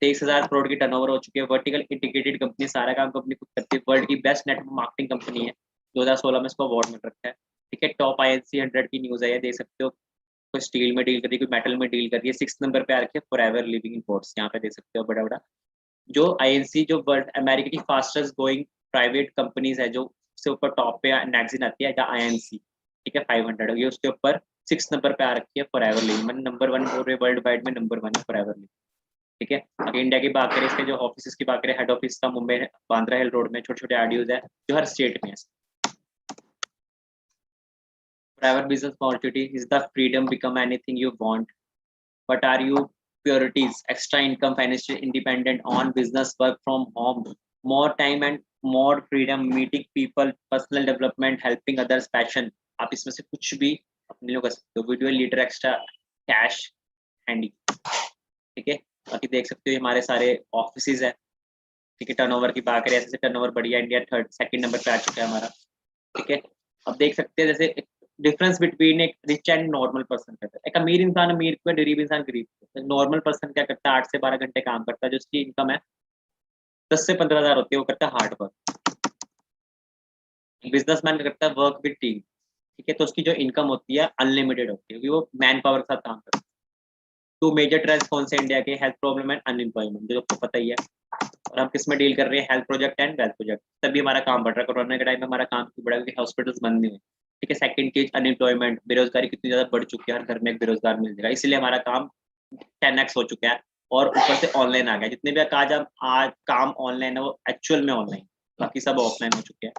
23,000 करोड़ की टर्नओवर हो चुकी है। वर्टिकल इंटीग्रेटेड कंपनी, सारा काम कंपनी खुद करती है। वर्ल्ड की बेस्ट नेटवर्क मार्केटिंग कंपनी है, 2016 में इसको अवार्ड मिल रखा है, ठीक है। टॉप INC 100 की न्यूज है, ये देख सकते हो। कोई स्टील में डील कर रही है, कोई मेटल में डील कर रही है। 6 नंबर पे आ रखी है फॉरएवर लिविंग इंपोर्ट्स, यहाँ पे देख सकते हो बड़ा बड़ा जो INC, जो वर्ल्ड अमेरिका की फास्टेस्ट ग्रोइंग प्राइवेट कंपनीज है, जो उससे ऊपर टॉप पे मैगजीन आती है INC, ठीक है, 500, ये उसके ऊपर 6 नंबर पे आ रखी है फॉरएवर लिविंग, मतलब नंबर 1 बोल रहे वर्ल्ड वाइड में, नंबर 1 है फॉरएवर लिविंग, ठीक है। अगर इंडिया की बात करें, इसके जो ऑफिस की बात करें, हेड ऑफिस का मुंबई बांद्रा हिल रोड में, छोटे छोटे आरडीओज है जो हर स्टेट में है। Private business opportunity is the freedom become anything you want, what are your priorities, extra income, financial independent on business, work from home, more time and more freedom, meeting people, personal development, helping others, passion। आप इसमें से कुछ भी अपने लोग कर सकते हो। Video leader, extra cash handy, ठीक है। बाकी देख सकते हो हमारे सारे ऑफिस है, ठीक है। टर्नओवर की बात करें, ऐसे टर्नओवर बढ़िया, इंडिया सेकंड नंबर पे आ चुका है हमारा, ठीक है। अब देख सकते हैं जैसे डिफरेंस बिटवीन एक रिच एंड नॉर्मल पर्सन का, एक अमीर इंसान अमीर को, गरीब इंसान गरीब को। नॉर्मल पर्सन क्या करता है, 8 से 12 घंटे काम करता है, जो उसकी इनकम है 10 से 15 हज़ार होती है, वो करता है हार्ड वर्क। बिजनेसमैन का करता है वर्क विद टीम, ठीक है। तो उसकी जो इनकम होती है अनलिमिटेड होती है, क्योंकि वो मैन पावर के साथ काम करता है। टू मेजर ट्रेंड्स कौन से इंडिया के, हेल्थ प्रॉब्लम एंड अनएम्प्लॉयमेंट, जो आपको पता ही है। और हम किस में डील कर रहे हैं, health project and wealth project. तभी हमारा काम बढ़ रहा है, कोरोना के टाइम में हमारा काम क्यों बढ़ा, क्योंकि हॉस्पिटल्स बंद नहीं हुए, ठीक है। सेकंड चीज अनएम्प्लॉयमेंट, बेरोजगारी कितनी ज्यादा बढ़ चुकी है, हर घर में एक बेरोजगार मिल जाएगा, इसलिए हमारा काम 10x हो चुका है। और ऊपर से ऑनलाइन आ गया, जितने भी आज काम ऑनलाइन है वो एक्चुअल में ऑनलाइन, बाकी सब ऑफलाइन हो चुके हैं।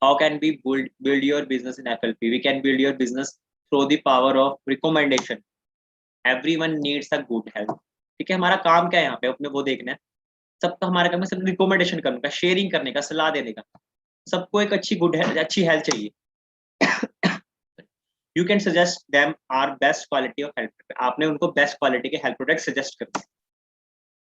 How can we build your business in FLP? We can build your business through the power of recommendation. Everyone needs a good health, ठीक है। हमारा काम क्या है यहाँ पे, अपने वो देखना है। सबका हमारा काम है सब रिकमेंडेशन करने का, शेयरिंग करने का, सलाह देने का। सबको एक अच्छी हेल्थ चाहिए। You can suggest them are best quality of health, आपने उनको बेस्ट क्वालिटी के हेल्थ प्रोडक्ट सजेस्ट करना है।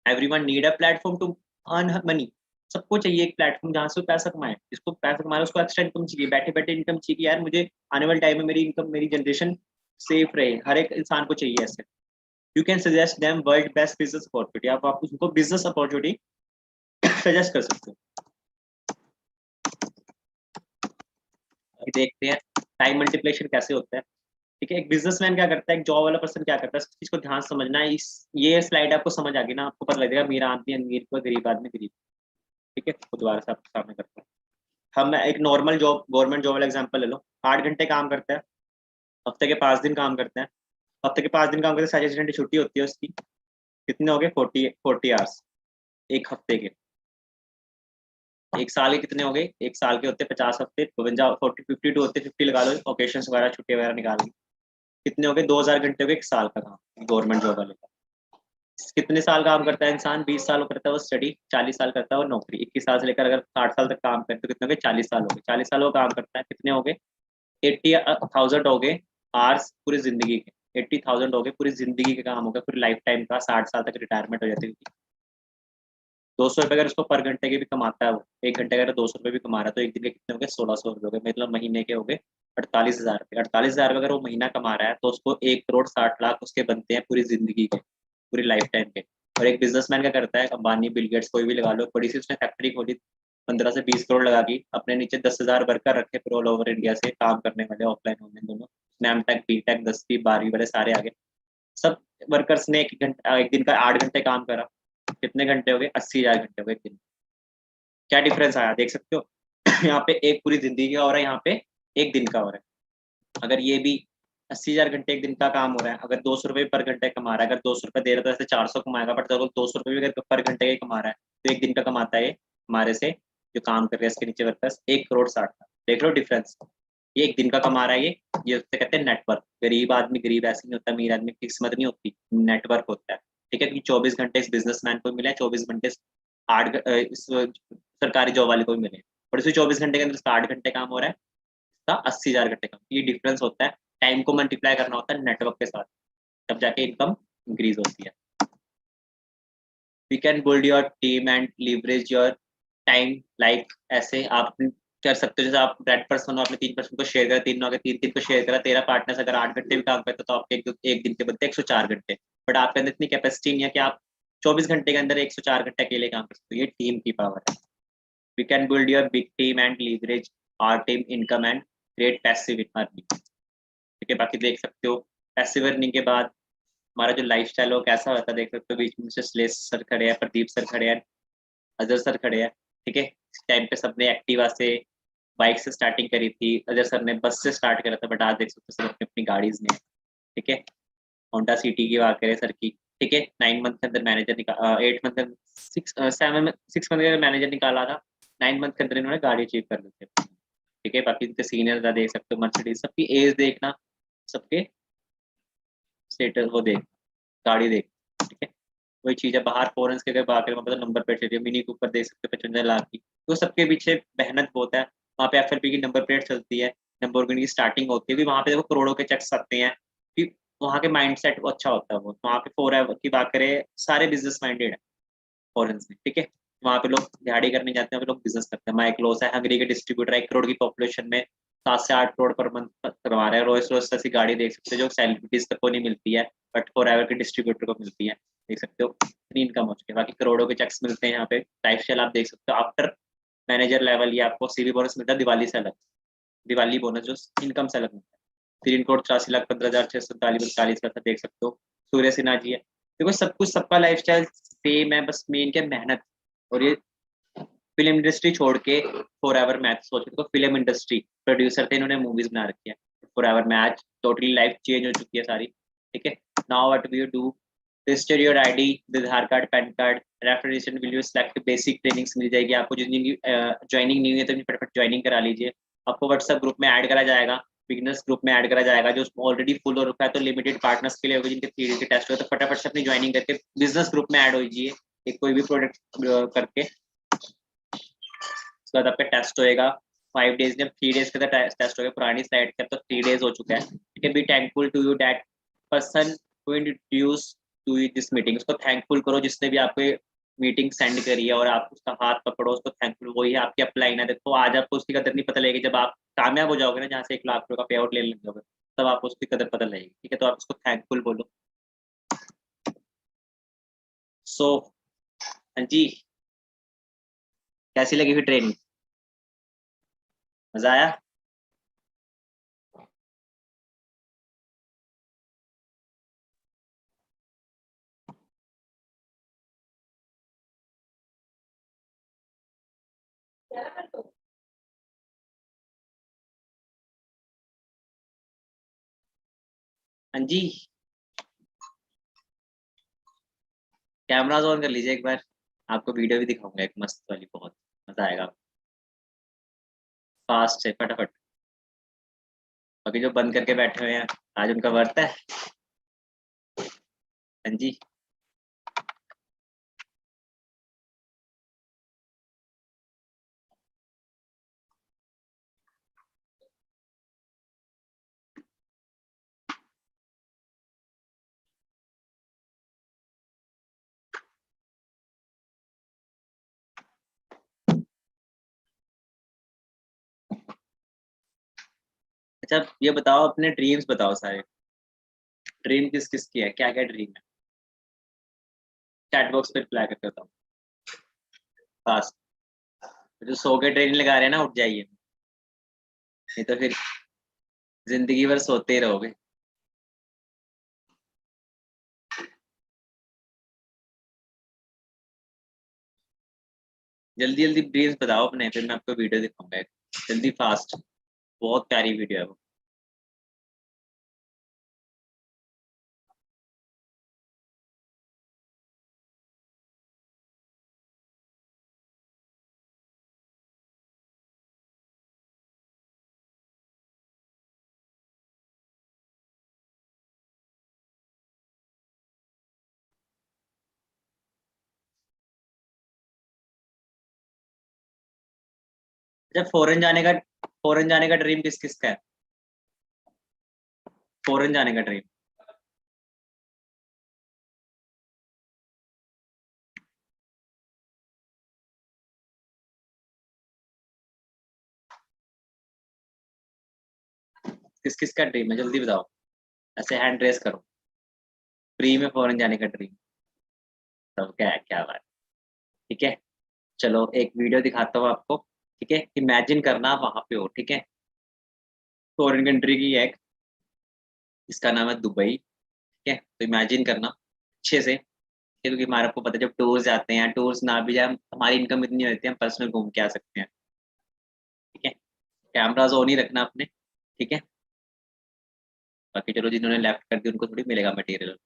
Everyone need a platform to earn money, सबको चाहिए एक प्लेटफॉर्म जहाँ से पैसा कमाए। जिसको पैसा कमाए उसको एक्स्ट्रा इनकम चाहिए, बैठे बैठे इनकम चाहिए, यार मुझे आने वाले टाइम में मेरी इनकम, मेरी जनरेशन सेफ रहे, हर एक इंसान को चाहिए ऐसे। You can suggest them world best business opportunity, आप उनको बिजनेस अपॉर्चुनिटी सजेस्ट कर सकते हो। देखते हैं टाइम मल्टीप्लिकेशन कैसे होता है, ठीक है। एक बिजनेसमैन क्या करता है, एक जॉब वाला पर्सन क्या करता है, इस चीज को ध्यान समझना है। इस ये स्लाइड आपको समझ आ गई ना, आपको पता लगेगा अमीर आदमी अमीर को, गरीब आदमी गरीब, ठीक है। तो दोबारा से आपके सामने करता हूँ। हम एक नॉर्मल जॉब, गवर्नमेंट जॉब वाला एग्जांपल ले लो, 8 घंटे काम करता है, हफ्ते के 5 दिन काम करते हैं, हफ्ते के 5 दिन काम करते हैं, 37 घंटे छुट्टी होती है उसकी, कितने हो गए? 40 आवर्स एक हफ्ते के। एक साल के कितने हो गए? एक साल के होते 50 हफ्ते, 52 होते, 50 लगा लो ओकेशन वगैरह, छुट्टी वगैरह निकाल के, कितने हो गए? 2000 घंटे हो गए एक साल का काम गवर्नमेंट जॉब वाले का। कितने साल काम करता है इंसान? 20 साल करता है वो स्टडी, 40 साल करता है वो नौकरी। 21 साल से लेकर अगर 60 साल तक काम करते तो कितने हो गए? 40 साल हो गए। 40 साल वो काम करता है, कितने हो गए? 80,000 हो गए आवर्स पूरी जिंदगी के। 80,000 हो गए पूरी जिंदगी के काम हो गया, पूरी लाइफ टाइम का। 60 साल तक रिटायरमेंट हो जाती है। 200 रुपये अगर उसको पर घंटे के भी कमाता है वो, 1 घंटे अगर 200 रुपये भी कमा रहा है, तो एक दिन के कितने हो गए? 1600 रुपये हो गए, मतलब महीने के हो गए 48,000 रुपये। 48,000 रुपये अगर वो महीना कमा रहा है तो उसको 1,60,00,000 उसके बनते हैं पूरी जिंदगी के, पूरी लाइफ टाइम के। और एक बिजनेसमैन क्या करता है? अंबानी, बिल गेट्स, कोई भी लगा लो, बड़ी सी उसने फैक्ट्री खोली, 15 से 20 करोड़ लगा की, अपने नीचे 10,000 वर्कर रखे पूरे ऑल ओवर इंडिया से काम करने वाले, ऑफलाइन ऑनलाइन दोनों, स्नैम टेक, बी टेक, 10वीं 12वीं वाले सारे आगे। सब वर्कर्स ने एक दिन का 8 घंटे काम करा, कितने घंटे हो गए? 80,000 घंटे हो गए एक दिन। क्या डिफरेंस आया देख सकते हो? यहाँ पे एक पूरी जिंदगी का हो रहा है, यहाँ पे एक दिन का हो रहा है। अगर ये भी 80,000 घंटे एक दिन का काम हो रहा है, अगर 200 रुपये पर घंटे कमा रहा है, अगर 200 रुपये दे रहा है तो ऐसे 400 कमाएगा, बट अगर 200 रुपये भी अगर पर घंटे का कमा रहा है तो एक दिन का कमाता है हमारे से जो काम कर रहे हैं इसके नीचे वर्कर्स, 1,60,00,000। देख लो डिफरेंस, ये एक दिन का कमा रहा है, ये उससे कहते हैं नेटवर्क। गरीब आदमी गरीब ऐसे नहीं होता, अमीर आदमी की किस्मत नहीं होती, नेटवर्क होता है। ठीक है, कि 24 घंटे इस बिजनेसमैन को मिले, 24 घंटे इस सरकारी जॉब वाले को भी मिले, और इसी 24 घंटे के अंदर उसका 8 घंटे काम हो रहा है, इसका 80,000 घंटे काम। ये डिफरेंस होता है, टाइम को मल्टीप्लाई करना होता है नेटवर्क के साथ, तब जाके इनकम इंक्रीज होती है। We can build your team and leverage your time, like ऐसे आप कर सकते हो, जैसे आप रेड पर्सन हो, आपने 3 पर्सन को शेयर करा, 3 तीन को शेयर करा, 13 पार्टनर्स अगर 8 घंटे भी काम करते तो आपके एक दिन के बनते 104 घंटे। बट आपके अंदर इतनी कैपेसिटी नहीं है कि आप 24 घंटे के अंदर 104 घंटे अकेले काम कर सकते हो। ये टीम की पावर है। We can build your big team and leverage our team income and create passive earning. ठीक है, बाकी देख सकते हो पैसिव अर्निंग के बाद हमारा जो लाइफ स्टाइल है वो कैसा होता है देख सकते हो। बीच में से श्लेष सर खड़े हैं, प्रदीप सर खड़े हैं, अजय सर खड़े हैं। ठीक है, इस टाइम पे सबने एक्टिवा से, बाइक से स्टार्टिंग करी थी, अजय सर ने बस से स्टार्ट करा था, बट आज देख सकते हो सब अपनी अपनी गाड़ीज में है। ठीक है, होंडा सिटी की बात करें सर की, ठीक है, 9 मंथ के अंदर मैनेजर निकाल, 8 मंथ, 6 मंथ के अंदर मैनेजर निकाला था, 9 मंथ के अंदर इन्होंने गाड़ी अचीव कर ली थी। ठीक है, बाकी इनके सीनियर का देख सकते हो, मर्सिडीज, सबकी एज देखना, सबके स्टेटस वो देख, गाड़ी देख। ठीक है, वही चीज़ है, बाहर फॉरेंस के अगर बात करें, मतलब नंबर प्लेट चलती है, मिनी कूपर देख सकते हो 55 लाख की, तो सबके पीछे मेहनत बहुत है। वहाँ पे FLP की नंबर प्लेट चलती है, लैम्बोर्गिनी की स्टार्टिंग होती है, क्योंकि वहाँ पे देखो करोड़ों के चेक्स आते हैं, कि वहाँ के माइंड सेट अच्छा होता है। वो वहाँ पे फॉर की बात करें, सारे बिजनेस माइंडेड है फॉरेंस में। ठीक है, वहाँ पे लोग दिहाड़ी करने जाते हैं, वहाँ पे लोग बिजनेस करते हैं। माइक लॉस है, हंगरी के डिस्ट्रीब्यूटर है, 1 करोड़ की पॉपुलेशन में 7 से 8 करोड़ पर मंथ करवा रहे हैं। रोल्स रॉयस ऐसी गाड़ी देख सकते हो जो सेलिब्रिटीज तक को नहीं मिलती है, बट फॉर एवर के डिस्ट्रीब्यूटर को मिलती है। देख सकते हो इतनी इनकम हो चुकी है, बाकी करोड़ों के चेक्स मिलते हैं यहाँ पे। लाइफ स्टाइल आप देख सकते हो, आफ्टर मैनेजर लेवल ये आपको सीवी बोनस मिलता है दिवाली से अलग, दिवाली बोनस जो इनकम से अलग मिलता है। 3,84,15,647 का देख सकते हो। सूर्य सिन्हा जी है। देखो सब कुछ, सबका लाइफ स्टाइल सेम है, बस मेन क्या मेहनत। और ये फिल्म इंडस्ट्री छोड़ के फॉर एवर मैच सोच, तो फिल्म इंडस्ट्री प्रोड्यूसर थे, इन्होंने मूवीज बना रखी है। Forever match totally life change हो चुकी है सारी। ठीक है, now what we do, register your ID with Aadhaar card, PAN card, reference will you select, basic trainings मिल जाएगी आपको। जितनी ज्वाइनिंग नहीं हुई है तो फटाफट ज्वाइनिंग करा लीजिए। आपको व्हाट्सएप ग्रुप में ऐड करा जाएगा, बिगनर्स ग्रुप में ऐड करा जाएगा, जो ऑलरेडी फुल हो रखा है तो लिमिटेड पार्टनर्स के लिए होगा, जिनके 3 के टेस्ट हुए, तो फटाफट से अपनी ज्वाइनिंग करके बिजनेस ग्रुप में ऐड हो जाइए। एक कोई भी प्रोडक्ट करके उसके बाद आपका टेस्ट होएगा 5 डेज में, 3 डेज का टेस्ट होगा। पुरानी स्लाइड का तो 3 डेज हो चुका है। ठीक है, be thankful to you that person who introduce to you this meeting. उसको थैंकफुल करो जिसने भी आपको मीटिंग सेंड करी है, और आप उसका हाथ पकड़ो, उसको थैंकफुल। वही आपकी अपलाइन है। देखो आज आपको उसकी कदर नहीं पता लगेगी, जब आप कामयाब हो जाओगे ना, जहाँ से 1 लाख रुपये का पे आउट लेने लग जाओगे, तब आपको उसकी कदर पता लगेगी। ठीक है, तो आप उसको थैंकफुल बोलो। सो हाँ जी, कैसी लगी फिर ट्रेनिंग? मजा आया? हाँ जी, कैमराज ऑन कर लीजिए एक बार, आपको वीडियो भी दिखाऊंगा एक मस्त वाली, बहुत मजा आएगा। फास्ट से फटाफट, बाकी जो बंद करके बैठे हुए हैं आज उनका वर्त है। हाँ जी, अच्छा ये बताओ, अपने ड्रीम्स बताओ सारे, ड्रीम किस किस की है, क्या क्या ड्रीम है, चैट बॉक्स पे रिप्लाई करके बताओ फास्ट। जो सो के ट्रेनिंग लगा रहे हैं ना, उठ जाइए, नहीं तो फिर जिंदगी भर सोते ही रहोगे। जल्दी जल्दी ड्रीम्स बताओ अपने, फिर मैं आपको वीडियो दिखाऊंगा एक। जल्दी फास्ट, बहुत प्यारी वीडियो है वो। अच्छा फॉरेन जाने का ड्रीम किस किस का है, फॉरेन जाने का ड्रीम? किस किस का ड्रीम है, जल्दी बताओ, ऐसे हैंड रेस करो। फ्री में फॉरेन जाने का ड्रीम, तो क्या है, क्या बात। ठीक है, चलो एक वीडियो दिखाता हूँ आपको। ठीक है, इमेजिन करना आप वहां पे हो, ठीक है, फॉरेन कंट्री की है एक, इसका नाम है दुबई। ठीक है, तो इमेजिन करना अच्छे से, क्योंकि हमारे को पता है जब टूर्स जाते हैं, टूर्स ना भी जाए, हमारी इनकम इतनी होती है, हम पर्सनल घूम के आ सकते हैं। ठीक है, कैमराज ऑन ही रखना अपने। ठीक है, बाकी चलो जिन्होंने लेफ्ट कर दिया उनको थोड़ी मिलेगा मटेरियल।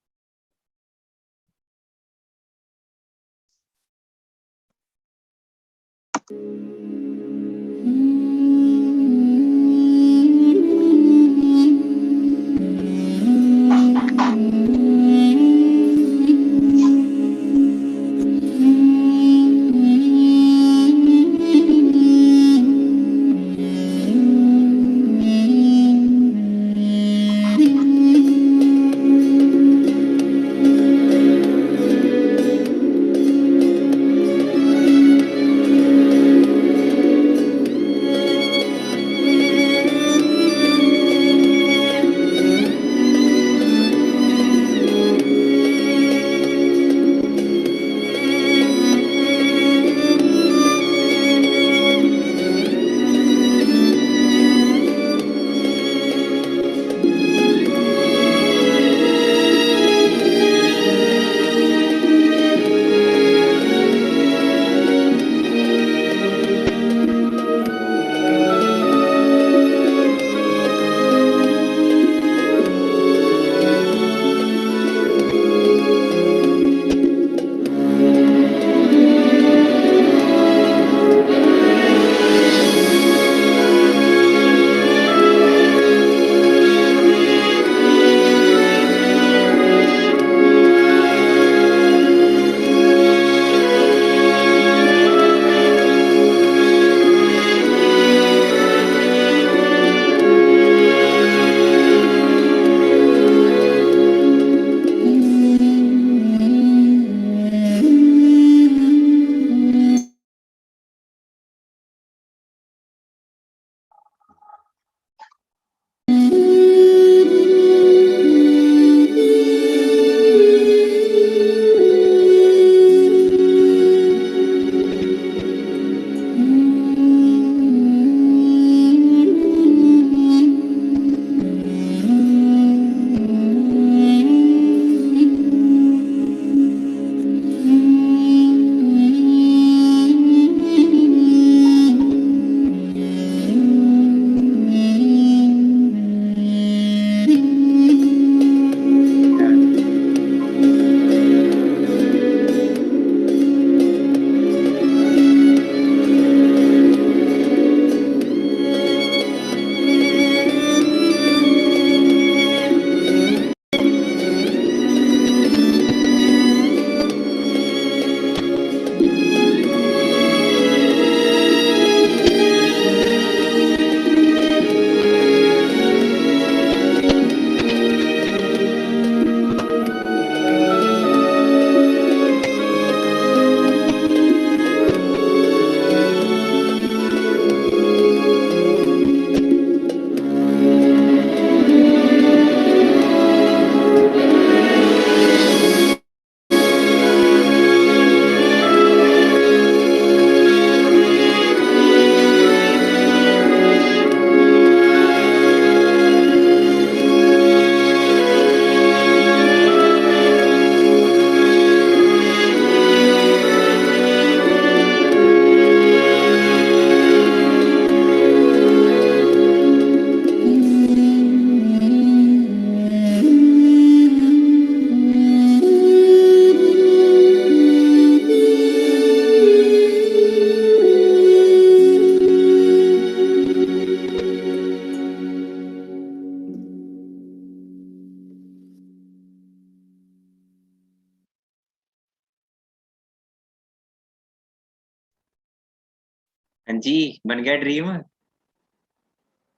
हाँ जी, बन गया ड्रीम।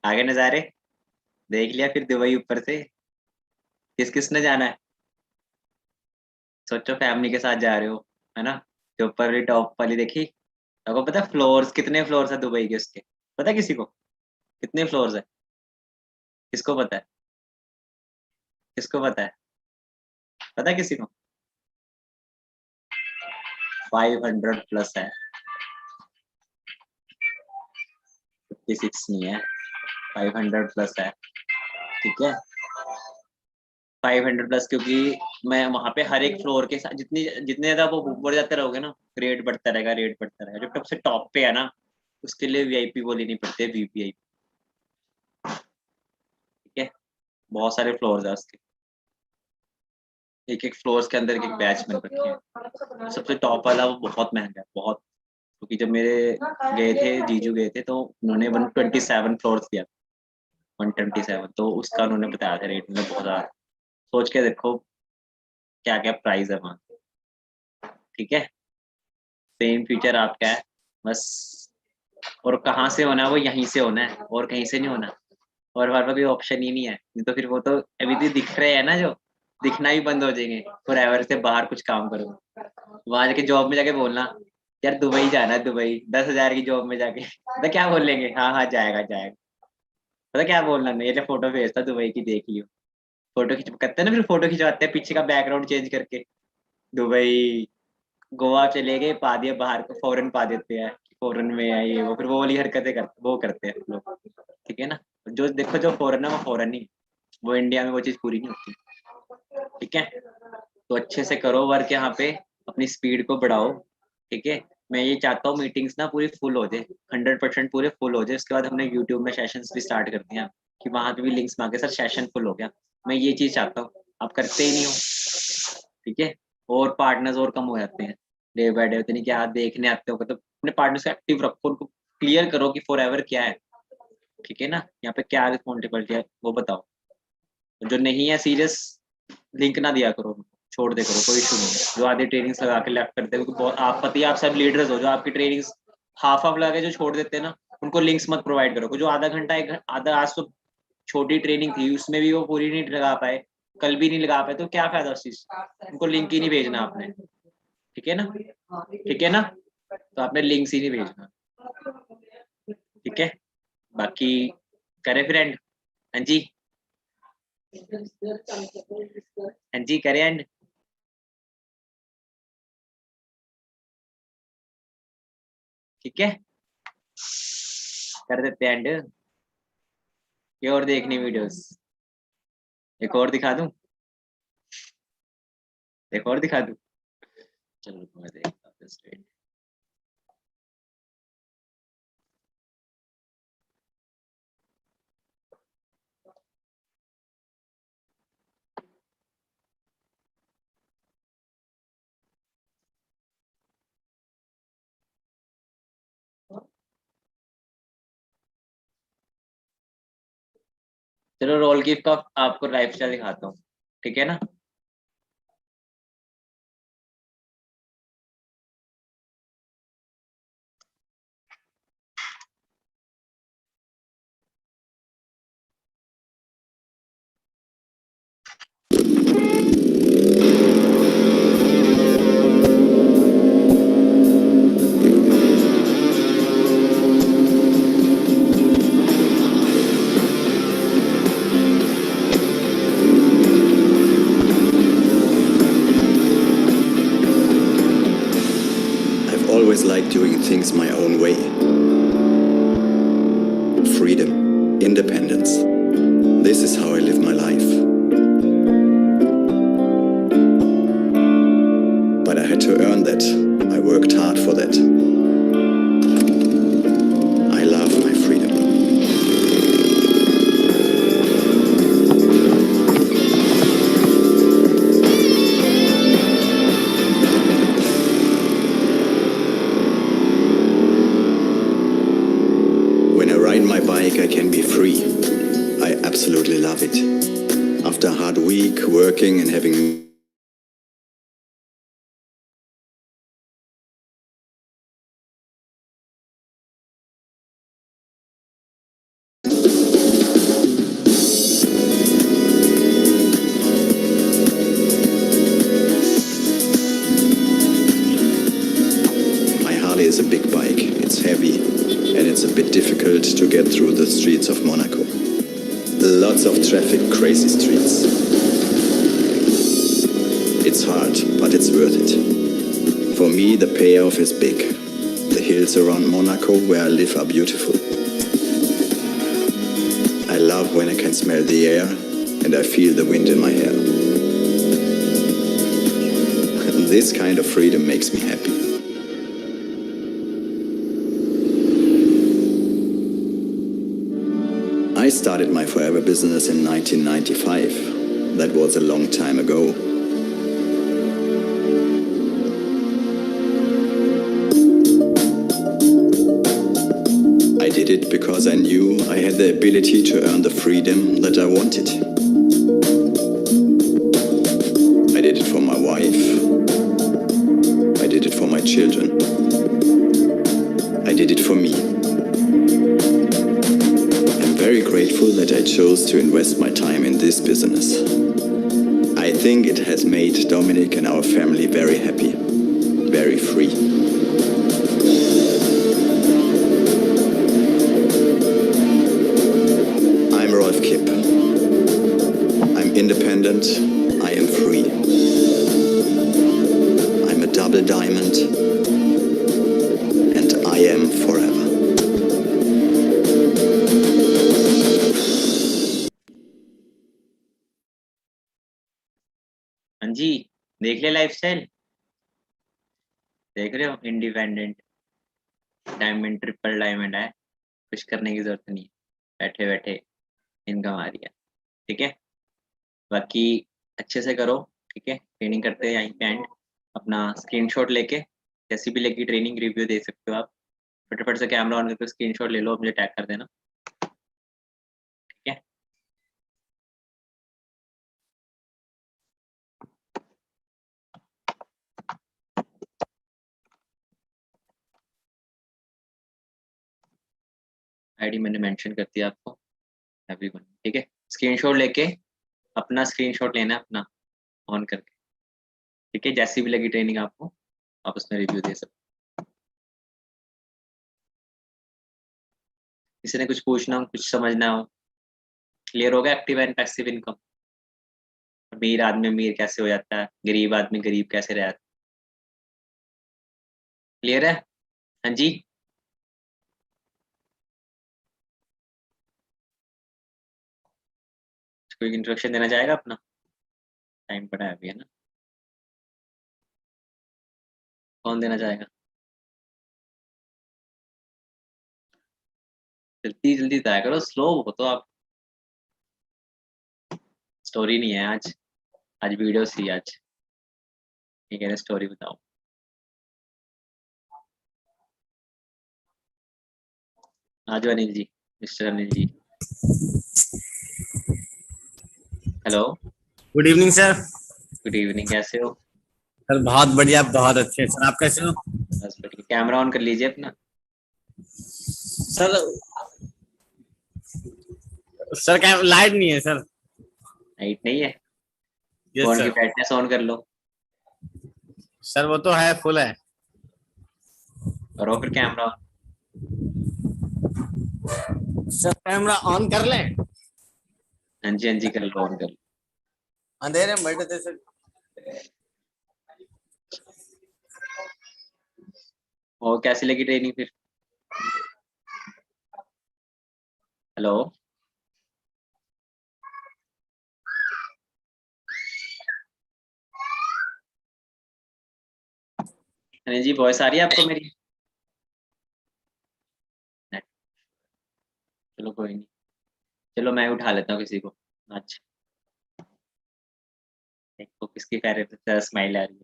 आगे नज़ारे देख लिया फिर दुबई ऊपर से। किस किसने जाना है? सोचो फैमिली के साथ जा रहे हो, है ना? जो ऊपर वाली टॉप वाली देखी? आपको पता है फ्लोर्स कितने फ्लोर्स है दुबई के उसके? पता है किसी को कितने फ्लोर्स है? किसको पता है? किसको पता है? पता है किसी को? 500 प्लस है। 56 नहीं है, 500 प्लस है। ठीक है, 500 प्लस, क्योंकि मैं वहां पे हर एक फ्लोर के साथ जितनी जितने ज्यादा वो ऊपर जाते रहोगे ना, रेट बढ़ता रहेगा, रेट बढ़ता रहेगा। जब सबसे टॉप पे है ना, उसके लिए वीआईपी वो लेनी पड़ती है, वीपीआई। ठीक है, बहुत सारे फ्लोर्स है उसके। एक एक फ्लोर्स के अंदर एक एक बैच बन रखी है। सबसे टॉप वाला वो बहुत महंगा है, बहुत। क्योंकि जब मेरे गए थे, जीजू गए थे, तो उन्होंने 127 फ्लोर्स दिया। 127, तो उसका उन्होंने बताया था रेट, मतलब बहुत ज्यादा। सोच के देखो क्या क्या प्राइस है वहाँ। ठीक है, सेम फीचर आपका है बस। और कहाँ से होना है? वो यहीं से होना है, और कहीं से नहीं होना। और हमारे पास कोई ऑप्शन ही नहीं है, नहीं तो फिर वो तो अभी भी दिख रहे हैं ना, जो दिखना ही बंद हो जाएंगे। फॉरएवर से बाहर कुछ काम करो, वहां जाके जॉब में जाके बोलना यार दुबई जाना है, दुबई 10,000 की जॉब में जाके तो क्या बोल लेंगे? हाँ हाँ, जाएगा जाएगा। पता क्या बोलना? नहीं, ये फोटो भेजता दुबई की, देख लियो। फोटो खिंच करते हैं ना, फिर फोटो खिंचवाते हैं पीछे का बैकग्राउंड चेंज करके। दुबई, गोवा चले गए, पा दिया बाहर को, फॉरेन पा देते हैं कि फॉरेन में है ये वो, फिर वो वाली हरकतें करते, वो करते हैं लोग। ठीक है ना? जो देखो, जो फॉरेन है वो फॉरेन ही, वो इंडिया में वो चीज पूरी नहीं होती। ठीक है, तो अच्छे से करो वर्क यहाँ पे, अपनी स्पीड को बढ़ाओ। ठीक है, मैं ये चाहता हूँ मीटिंग्स ना पूरी फुल हो जाए, 100% पूरे फुल हो जाए। उसके बाद हमने यूट्यूब में सेशंस भी स्टार्ट कर दिया, कि वहां पे भी लिंक्स मांगे सर सेशन फुल हो गया। मैं ये चीज चाहता हूँ, आप करते ही नहीं हो। ठीक है, और पार्टनर्स और कम हो जाते हैं डे बाय डे। नहीं क्या देखने आते हो तो अपने पार्टनर्स को एक्टिव रखो, उनको क्लियर करो कि फॉरएवर क्या है। ठीक है ना? यहाँ पे क्या रिस्पॉन्सिबिलिटी है वो बताओ। जो नहीं है सीरियस, लिंक ना दिया करो उनको, छोड़ दे करो, कोई इशू नहीं है। जो आधी ट्रेनिंग्स लगा के लेफ्ट करते हैं, क्योंकि आप पति आप सब लीडर्स हो, जो आपकी ट्रेनिंग्स हाफ हाफ लगा के जो छोड़ देते हैं ना, उनको लिंक्स मत प्रोवाइड करो। जो आधा घंटा एक आधा, आज तो छोटी ट्रेनिंग थी, उसमें भी वो पूरी नहीं लगा पाए, कल भी नहीं लगा पाए, तो क्या फायदा उस चीज? उनको लिंक ही नहीं भेजना आपने। ठीक है ना? ठीक है ना? तो आपने लिंक्स ही नहीं भेजना। ठीक है, बाकी करें फ्रेंड। हाँ जी, हाँ जी, करें एंड। ठीक है, कर देते हैं एंड। ये और देखनी वीडियोस? एक और दिखा दूं? एक और दिखा दूं? चलो मैं देखता हूँ straight। चलो रोल कीप का आपको लाइफ स्टाइल दिखाता हूँ। ठीक है ना? I've always liked doing things my own way. Freedom, independence. This is how I live my life. But I had to earn that. I worked hard for that. I love my freedom. When I ride my bike, I can be free. I absolutely love it. After a hard week working and having Harley is a big bike. It's heavy and it's a bit difficult to get through the streets of Monaco. Lots of traffic, crazy streets. It's hard, but it's worth it. For me, the payoff is big. The hills around Monaco where I live are beautiful. I love when I can smell the air and I feel the wind in my hair. This kind of freedom makes me happy. I started my forever business in 1995. That was a long time ago. I did it because I knew I had the ability to earn the freedom that I wanted. I did it for my wife. I did it for my children. I did it for me. I'm very grateful that I chose to invest my time in this business. I think it has made Dominic and our family very happy, very free. I'm Rolf Kipp. I'm independent. I am free. I'm a double diamond. And I am forever. हाँ जी, देख ले lifestyle, देख रहे हो, independent, diamond, triple diamond है, कुछ करने की जरूरत नहीं है, बैठे बैठे इनकम आ रही है। ठीक है, बाकी अच्छे से करो। ठीक है, ट्रेनिंग करते हैं यहीं पे एंड। अपना स्क्रीनशॉट लेके जैसी भी लगी ट्रेनिंग रिव्यू दे सकते हो आप। फटाफट से कैमरा ऑन करके स्क्रीनशॉट ले लो, मुझे टैग कर देना। ठीक है, आईडी मैंने मेंशन कर दिया आपको, एवरीवन। ठीक है, स्क्रीनशॉट लेके अपना स्क्रीनशॉट लेना है अपना ऑन करके। ठीक है, जैसी भी लगी ट्रेनिंग आपको आप उसमें रिव्यू दे सकते हो। किसी ने कुछ पूछना हो, कुछ समझना हो, क्लियर होगा? एक्टिव एंड पैसिव इनकम, अमीर आदमी अमीर कैसे हो जाता है, गरीब आदमी गरीब कैसे रहता है, क्लियर है? हाँ जी, कोई इंट्रोडक्शन देना चाहेगा अपना? टाइम पड़ा है अभी, है ना? कौन देना चाहेगा? जल्दी जल्दी बताया करो, स्लो हो तो आप। स्टोरी नहीं है आज, आज वीडियो सी आज। ठीक है, स्टोरी बताओ। आज Anil ji, mister Anil ji, hello, good evening sir. Good evening, कैसे हो? सर बहुत बढ़िया, बहुत अच्छे। सर आप कैसे हो? बस बढ़िया। कैमरा ऑन कर लीजिए अपना। सर सर क्या लाइट नहीं है सर? लाइट नहीं है? यस फोन की सर। ब्राइटनेस ऑन कर लो। सर वो तो है, फुल है। करो फिर camera on. Sir camera on कर लें? हाँ जी, हाँ जी, कर लो, ऑन कर लो। अंधेरे में बैठे थे सर। और कैसी लगी ट्रेनिंग फिर? हेलो, अनिल जी, वॉइस आ रही है आपको मेरी? चलो कोई नहीं, चलो मैं उठा लेता हूँ किसी को आज। देखो किसकी चेहरे पे स्माइल आ रही है,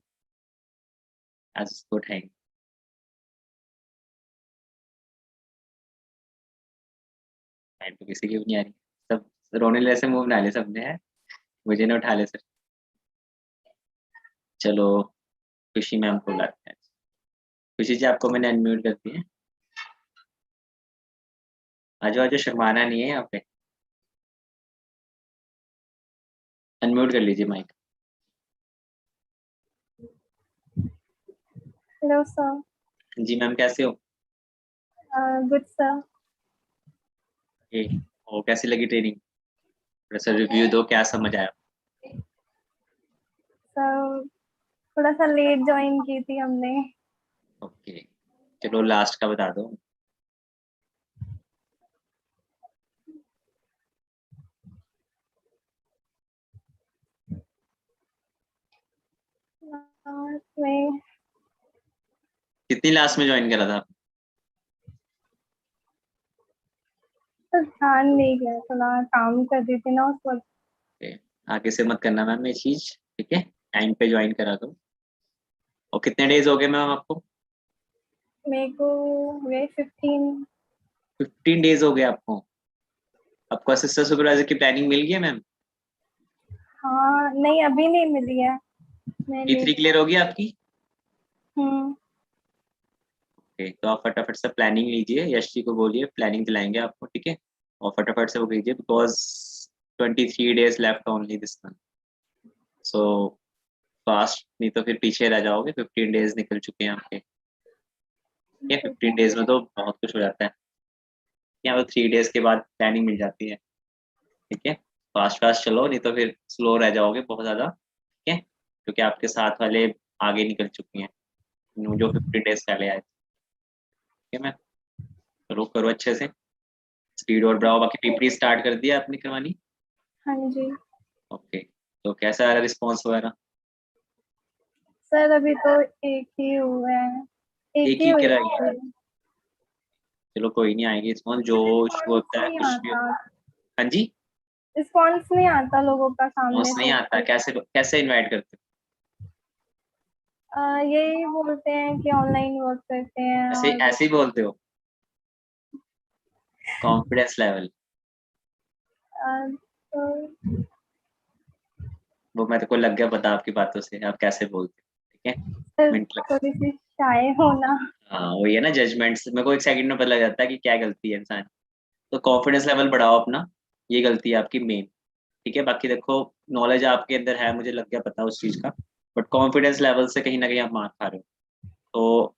आज उसको उठाएंगे। स्माइल तो किसी की भी नहीं आ रही, सब रोने जैसे मुंह बना ले सबने, है मुझे ना उठा ले सर। चलो खुशी मैम को लाते हैं। खुशी जी, आपको मैंने अनम्यूट कर दिया है। आजो आजो, शर्माना नहीं है यहाँ पे। अनम्यूट कर लीजिए माइक। Hello sir. जी मैम, कैसे हो? Good sir. ए, ओ कैसी लगी ट्रेनिंग? थोड़ा सा रिव्यू दो, क्या समझ आया? सर थोड़ा सा लेट ज्वाइन की थी हमने। ओके, चलो लास्ट का बता दो। मैं कितनी लास्ट में ज्वाइन करा था? तो ध्यान नहीं गया, थोड़ा काम कर रही थी ना उस वक्त। ओके, आगे से मत करना मैम ये चीज, ठीक है? टाइम पे ज्वाइन करा दो। और कितने डेज हो गए मैम आपको? मेरे को हुए 15। 15 डेज हो गए आपको। आपको असिस्टेंट सुपरवाइजर की प्लानिंग मिल गई है मैम? हाँ नहीं, अभी नहीं मिली है। मैं T3 क्लियर होगी आपकी? हम्म। ओके, तो आप फटाफट से प्लानिंग लीजिए, यश जी को बोलिए प्लानिंग दिलाएंगे आपको, ठीक है? और फटाफट से वो कीजिए, because 23 days left only this month. So fast, नहीं तो फिर पीछे रह जाओगे। 15 डेज निकल चुके हैं आपके। ये 15 डेज में तो बहुत कुछ हो जाता है। या तो 3 डेज के बाद प्लानिंग मिल जाती है, ठीक है? फास्ट फास्ट चलो, नहीं तो फिर स्लो रह जाओगे बहुत ज़्यादा, ठीक है? क्योंकि आपके साथ वाले आगे निकल चुके हैं, जो 15 डेज पहले आए थे, ठीक है मैम? करो करो अच्छे से, स्पीड और बढ़ाओ। बाकी पीपीटी स्टार्ट कर दिया आपने करवानी? हाँ जी ओके, तो कैसा आ रहा रिस्पॉन्स वगैरह? सर, अभी तो एक ही हुआ है, एक एक ही ही हुई कराई है? है। चलो कोई नहीं, आएगी रिस्पॉन्स, जो जो रिस्पॉन्स होता है नहीं कुछ भी आता, हाँ जी? रिस्पॉन्स नहीं आता लोगों का रिस्पॉन्स सामने नहीं से। आता? कैसे कैसे इनवाइट करते हो? यही बोलते हैं कि ऑनलाइन वर्क करते हैं ऐसे और ऐसे ही बोलते हो? कॉन्फिडेंस लेवल तो वो मेरे को लग गया पता आपकी बातों से, आप कैसे बोलते हो, ठीक है? सर मिनट लग थोड़ी सी शाय होना। हाँ वही है ना, जजमेंट मेरे को एक सेकंड में पता लग जाता है कि क्या गलती है इंसान। तो कॉन्फिडेंस लेवल बढ़ाओ अपना, ये गलती है आपकी मेन, ठीक है? बाकी देखो, नॉलेज आपके अंदर है, मुझे लग गया पता उस चीज़ का, बट कॉन्फिडेंस लेवल से कहीं ना कहीं आप मार खा रहे हो। तो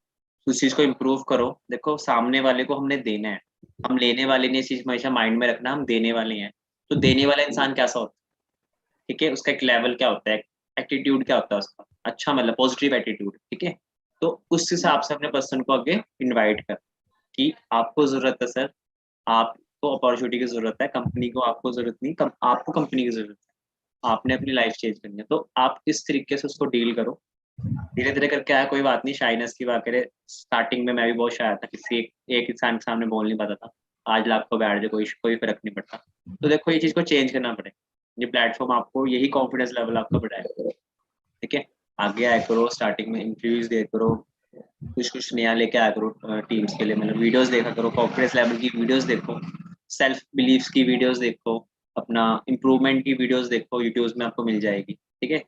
उस चीज़ को इम्प्रूव करो। देखो, सामने वाले को हमने देना है, हम लेने वाले नहीं। इस चीज़ हमेशा माइंड में रखना, हम देने वाले हैं। तो देने वाला इंसान कैसा होता है, ठीक है? उसका एक लेवल क्या होता है, एटीट्यूड क्या होता है उसका, अच्छा मतलब पॉजिटिव एटीट्यूड, ठीक है? तो उस हिसाब से अपने पर्सन को आगे इनवाइट कर, कि आपको ज़रूरत है सर, आपको अपॉर्चुनिटी की ज़रूरत है, कंपनी को आपको ज़रूरत नहीं, आपको कंपनी की ज़रूरत है, आपने अपनी लाइफ चेंज करनी है। तो आप इस तरीके से उसको डील करो, धीरे-धीरे करके आया, कोई बात नहीं। शाइनेस की बात करें, स्टार्टिंग में मैं भी बहुत शाय था, किसी एक इंसान के सामने बोल नहीं पाता था। आज लाखों बैठ जाए, कोई फ़र्क नहीं पड़ता। तो देखो, ये चीज़ को चेंज करना पड़ेगा। ये प्लेटफ़ॉर्म आपको यही कॉन्फिडेंस लेवल आपका बढ़ाएगा, ठीक है? आगे आया करो, स्टार्टिंग में इंटरव्यूज़ दिया करो, कुछ-कुछ नया लेके आया करो टीम्स के लिए, मतलब वीडियोज़ देखा करो, कॉन्फिडेंस लेवल की वीडियोज़ देखो, सेल्फ बिलीव्स की वीडियोज़ देखो, अपना इम्प्रूवमेंट की वीडियोज़ देखो, यूट्यूब्स में आपको मिल जाएगी, ठीक है?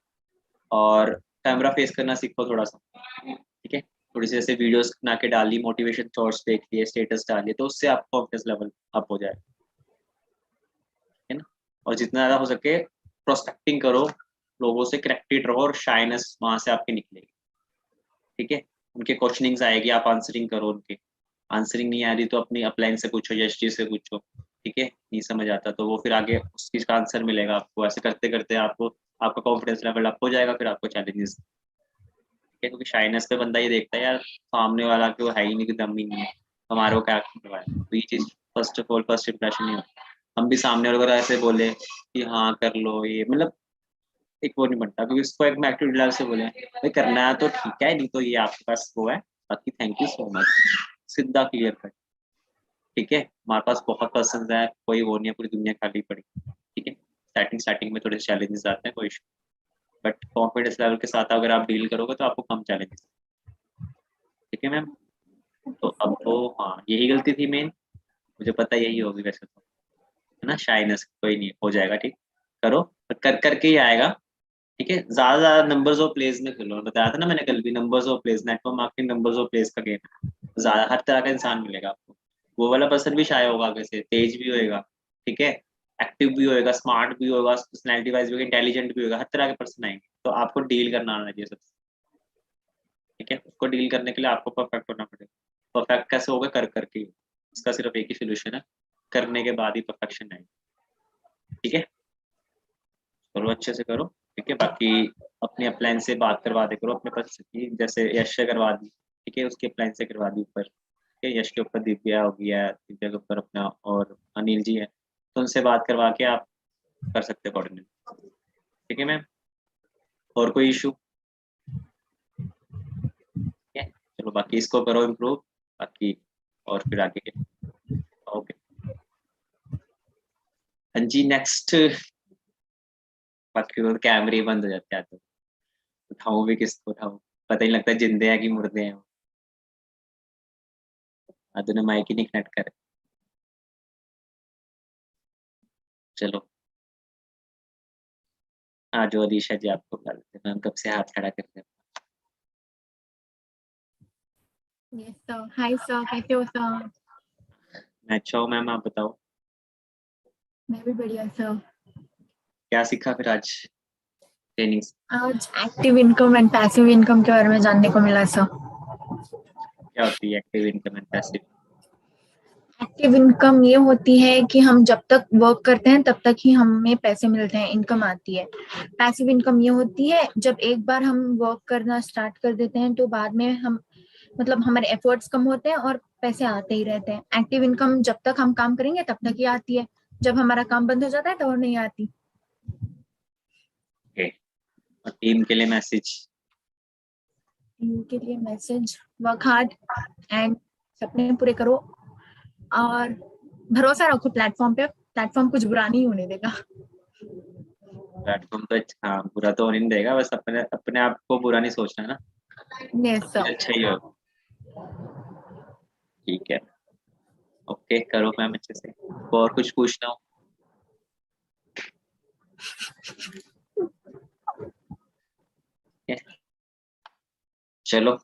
और कैमरा फेस करना सीखो थोड़ा-सा, ठीक है? थोड़ी-सी ऐसे वीडियोज़ बना के डाल ली, मोटिवेशन शॉट्स देख लिए, स्टेटस डाल लिए, तो उससे आपका कॉन्फिडेंस लेवल अप हो जाएगा, है ना? और जितना ज़्यादा हो सके प्रोस्पेक्टिंग करो, लोगों से कनेक्टेड रहो, और शाइनेस वहाँ से आपकी निकलेगी, ठीक है? उनके क्वेश्चनिंग्स आएगी, आप आंसरिंग करो उनके। आंसरिंग नहीं आ रही तो अपनी अपलाइन से पूछो, यश जी से पूछो, ठीक है? नहीं समझ आता तो वो फिर आगे उस चीज़ का आंसर मिलेगा आपको। ऐसे करते-करते आपको आपका कॉन्फिडेंस लेवल अप हो जाएगा, फिर आपको चैलेंजेस, ठीक है? क्योंकि शाइनेस पे बंदा ये देखता है यार, सामने वाला तो है ही नहीं, कि दम ही नहीं है, हमारे को क्या करवाए। तो ये चीज़ first of all first impression ही होता है। हम भी सामने वाले को अगर ऐसे बोले कि हाँ कर लो ये, मतलब एक वो नहीं बनता, क्योंकि उसको एक एक्टिव डायलॉग से बोले भाई करना है तो ठीक है, नहीं तो ये आपके पास वो है, बाकी थैंक यू सो मच, सीधा क्लियर कट, ठीक है? हमारे पास बहुत पर्सन है, कोई वो नहीं है, पूरी दुनिया खाली पड़ी, ठीक है? स्टार्टिंग स्टार्टिंग में थोड़े चैलेंजेस आते हैं, कोई इशू, बट कॉन्फिडेंस लेवल के साथ अगर आप डील करोगे तो आपको कम चैलेंजेस, ठीक है मैम? तो अब वो हाँ, यही गलती थी मेन, मुझे पता यही होगी वैसे तो, है ना? शाइनेस, कोई नहीं, हो जाएगा ठीक, करो, कर करके ही आएगा, ठीक है? ज़्यादा ज़्यादा नंबर्स ऑफ प्लेस में खेलो, बताया था ना मैंने कल भी, numbers of place, network marketing numbers of place का गेम है। ज़्यादा हर तरह का इंसान मिलेगा आपको, वो वाला पर्सन भी शाय होगा आगे से, तेज भी होएगा, ठीक है? एक्टिव भी होएगा, स्मार्ट भी होगा, पर्सनैलिटी वाइज़ भी इंटेलिजेंट भी होगा, हर तरह के पर्सन आएँगे, तो आपको डील करना आना चाहिए सबसे, ठीक है, उसको डील करने के लिए आपको परफेक्ट होना पड़ेगा। परफेक्ट कैसे होगा? कर करके। इसका सिर्फ एक ही सोल्यूशन है, करने के बाद ही परफेक्शन आएगी। ठीक है, करो अच्छे से करो। ठीक है, बाकी अपने अपलाइन से बात करवा दे करो अपने पास की, जैसे यश से करवा दी, ठीक है, उसके अपलाइन से करवा दी ऊपर। ठीक है, यश के ऊपर दिव्या हो गया, दिव्या के ऊपर अपना और अनिल जी है, तो उनसे बात करवा के आप कर सकते हैं कोऑर्डिनेट। ठीक है मैम, और कोई इशू? ठीक है, चलो बाकी इसको करो इम्प्रूव, बाकी और फिर आगे के। ओके हाँ जी, नेक्स्ट। बाकी वो कैमरे बंद हो जाते हैं तो उठाऊं भी किसको उठाऊं, पता ही नहीं लगता जिंदे हैं कि मुर्दे हैं। आधुने माइक ही नहीं कनेक्ट करे। चलो हाँ, जो अलीशा जी आपको बुला लेते हैं, मैम कब से हाथ खड़ा करते हैं। यस सर, हाय सर, कैसे हो सर? मैं अच्छा हूँ मैम, आप बताओ मैं भी बढ़िया सर। क्या सीखा फिर आज ट्रेनिंग से? आज active income and passive income के बारे में जानने को मिला सर। क्या होती है active income and passive? Active income ये होती है कि हम जब तक वर्क करते हैं तब तक ही हमें पैसे मिलते हैं, इनकम आती है। पैसिव इनकम ये होती है जब एक बार हम वर्क करना स्टार्ट कर देते हैं तो बाद में हम मतलब हमारे एफर्ट्स कम होते हैं और पैसे आते ही रहते हैं। एक्टिव इनकम जब तक हम काम करेंगे तब तक ही आती है, जब हमारा काम बंद हो जाता है तो वो नहीं आती। ओके, और टीम के लिए मैसेज? टीम के लिए मैसेज, वर्क हार्ड एंड सपने पूरे करो और भरोसा रखो प्लेटफॉर्म पे, प्लेटफॉर्म कुछ बुरा नहीं होने देगा। प्लेटफॉर्म तो हाँ बुरा तो होने नहीं देगा, बस अपने अपने आप को बुरा नहीं सोचना ना, यस कुछ सर। अच्छा ही हो। ठीक है, ओके करो मैम अच्छे से। और कुछ पूछना हो? ठीक है, चलो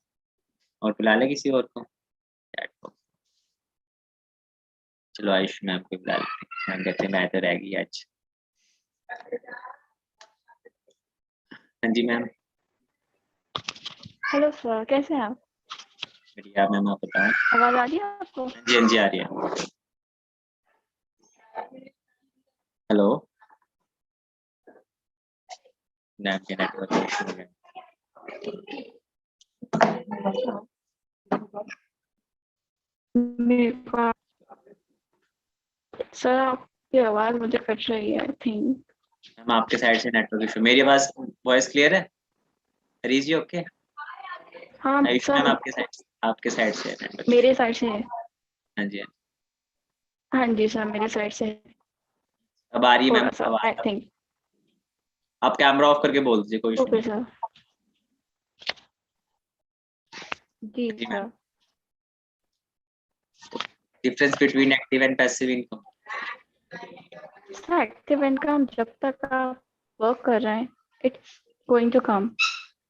और बुला ले किसी और को चैट को। चलो आयुष मैम को बुला लेते हैं, मैम कहते हैं मैं तो रह गई आज। हाँ जी मैम। हेलो सर, कैसे हैं आप? बढ़िया मैम, आप बताओ। आवाज आ रही है आपको? हाँ जी, हाँ जी आ रही है। हेलो, मैम के नेटवर्क इशू हो गया। मेरे पास सर आपकी आवाज मुझे कट रही है आई थिंक। मैम आपके साइड से नेटवर्क इशू, मेरी आवाज वॉइस क्लियर है? हरीश जी ओके? हाँ आयुष मैम सर, आपके साइड से है नेटवर्क मेरे इशू? साइड से है। हाँ जी, हाँ जी। हाँ जी सर, मेरे साइड से है अब आ रही है मैम थोड़ा सा आई आवाज? थिंक। आप कैमरा ऑफ करके बोल दीजिए, कोई इशू ओके नहीं। सर। जी जी ma'am, sir. Difference between active and passive income? Sir active income जब तक आप वर्क कर रहे हैं इट्स गोइंग टू कम।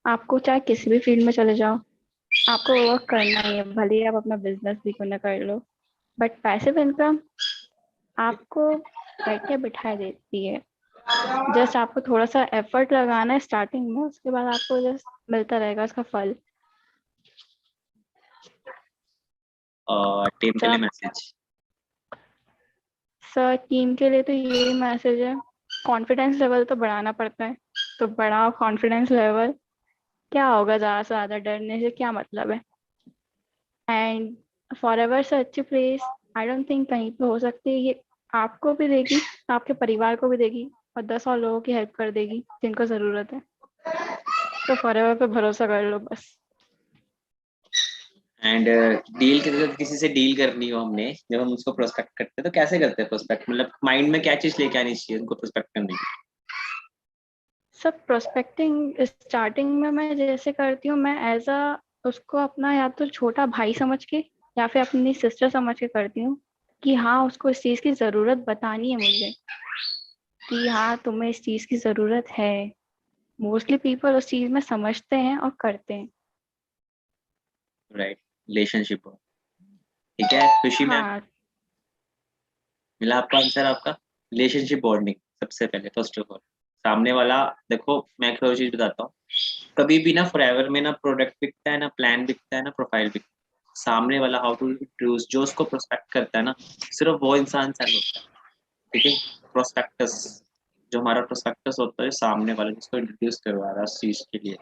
आपको चाहे किसी भी फील्ड में चले जाओ, आपको वर्क करना ही है, भले ही आप अपना बिजनेस भी क्यों ना कर लो। बट पैसिव इनकम आपको बैठे बिठाए देती है। जस्ट आपको थोड़ा सा एफर्ट लगाना है स्टार्टिंग में, उसके बाद आपको जस्ट मिलता रहेगा उसका फल। और टीम के लिए मैसेज? सर टीम के लिए तो यही मैसेज है, कॉन्फिडेंस लेवल तो बढ़ाना पड़ता है, तो बढ़ाओ कॉन्फिडेंस लेवल। क्या होगा ज़्यादा से ज़्यादा डरने से क्या मतलब है। एंड फॉरएवर से अच्छी प्लेस आई डोंट थिंक कहीं पे हो सकती है। ये आपको भी देगी, आपके परिवार को भी देगी और 10 और लोगों की हेल्प कर देगी जिनको ज़रूरत है। तो फॉरएवर पे भरोसा कर लो बस। एंड डील के जब किसी से डील करनी हो हमने, जब हम उसको प्रोस्पेक्ट करते हैं तो कैसे करते हैं प्रोस्पेक्ट? मतलब माइंड में क्या चीज लेके आनी चाहिए उनको प्रोस्पेक्ट करने की? सब प्रोस्पेक्टिंग स्टार्टिंग में मैं जैसे करती हूँ, मैं एज अ उसको अपना या तो छोटा भाई समझ के या फिर अपनी सिस्टर समझ के करती हूँ कि हाँ उसको इस चीज़ की ज़रूरत बतानी है मुझे, कि हाँ तुम्हें इस चीज़ की ज़रूरत है। मोस्टली पीपल उस चीज़ में समझते हैं और करते हैं। राइट, रिलेशनशिप हो। ठीक है खुशी मैम, हाँ मिला आपका आंसर? आपका रिलेशनशिप बॉन्डिंग सबसे पहले फर्स्ट ऑफ ऑल। सामने वाला देखो, मैं एक और चीज बताता हूँ, कभी भी ना फॉरएवर में ना प्रोडक्ट बिकता है, ना प्लान बिकता है, ना प्रोफाइल बिकता है। सामने वाला हाउ टू इंट्रोड्यूस, जो उसको प्रोस्पेक्ट करता है ना, सिर्फ वो इंसान सेल होता है। ठीक है, प्रोस्पेक्टस, जो हमारा प्रोस्पेक्टस होता है, सामने वाला जिसको इंट्रोड्यूस करवा रहा है उस चीज के लिए,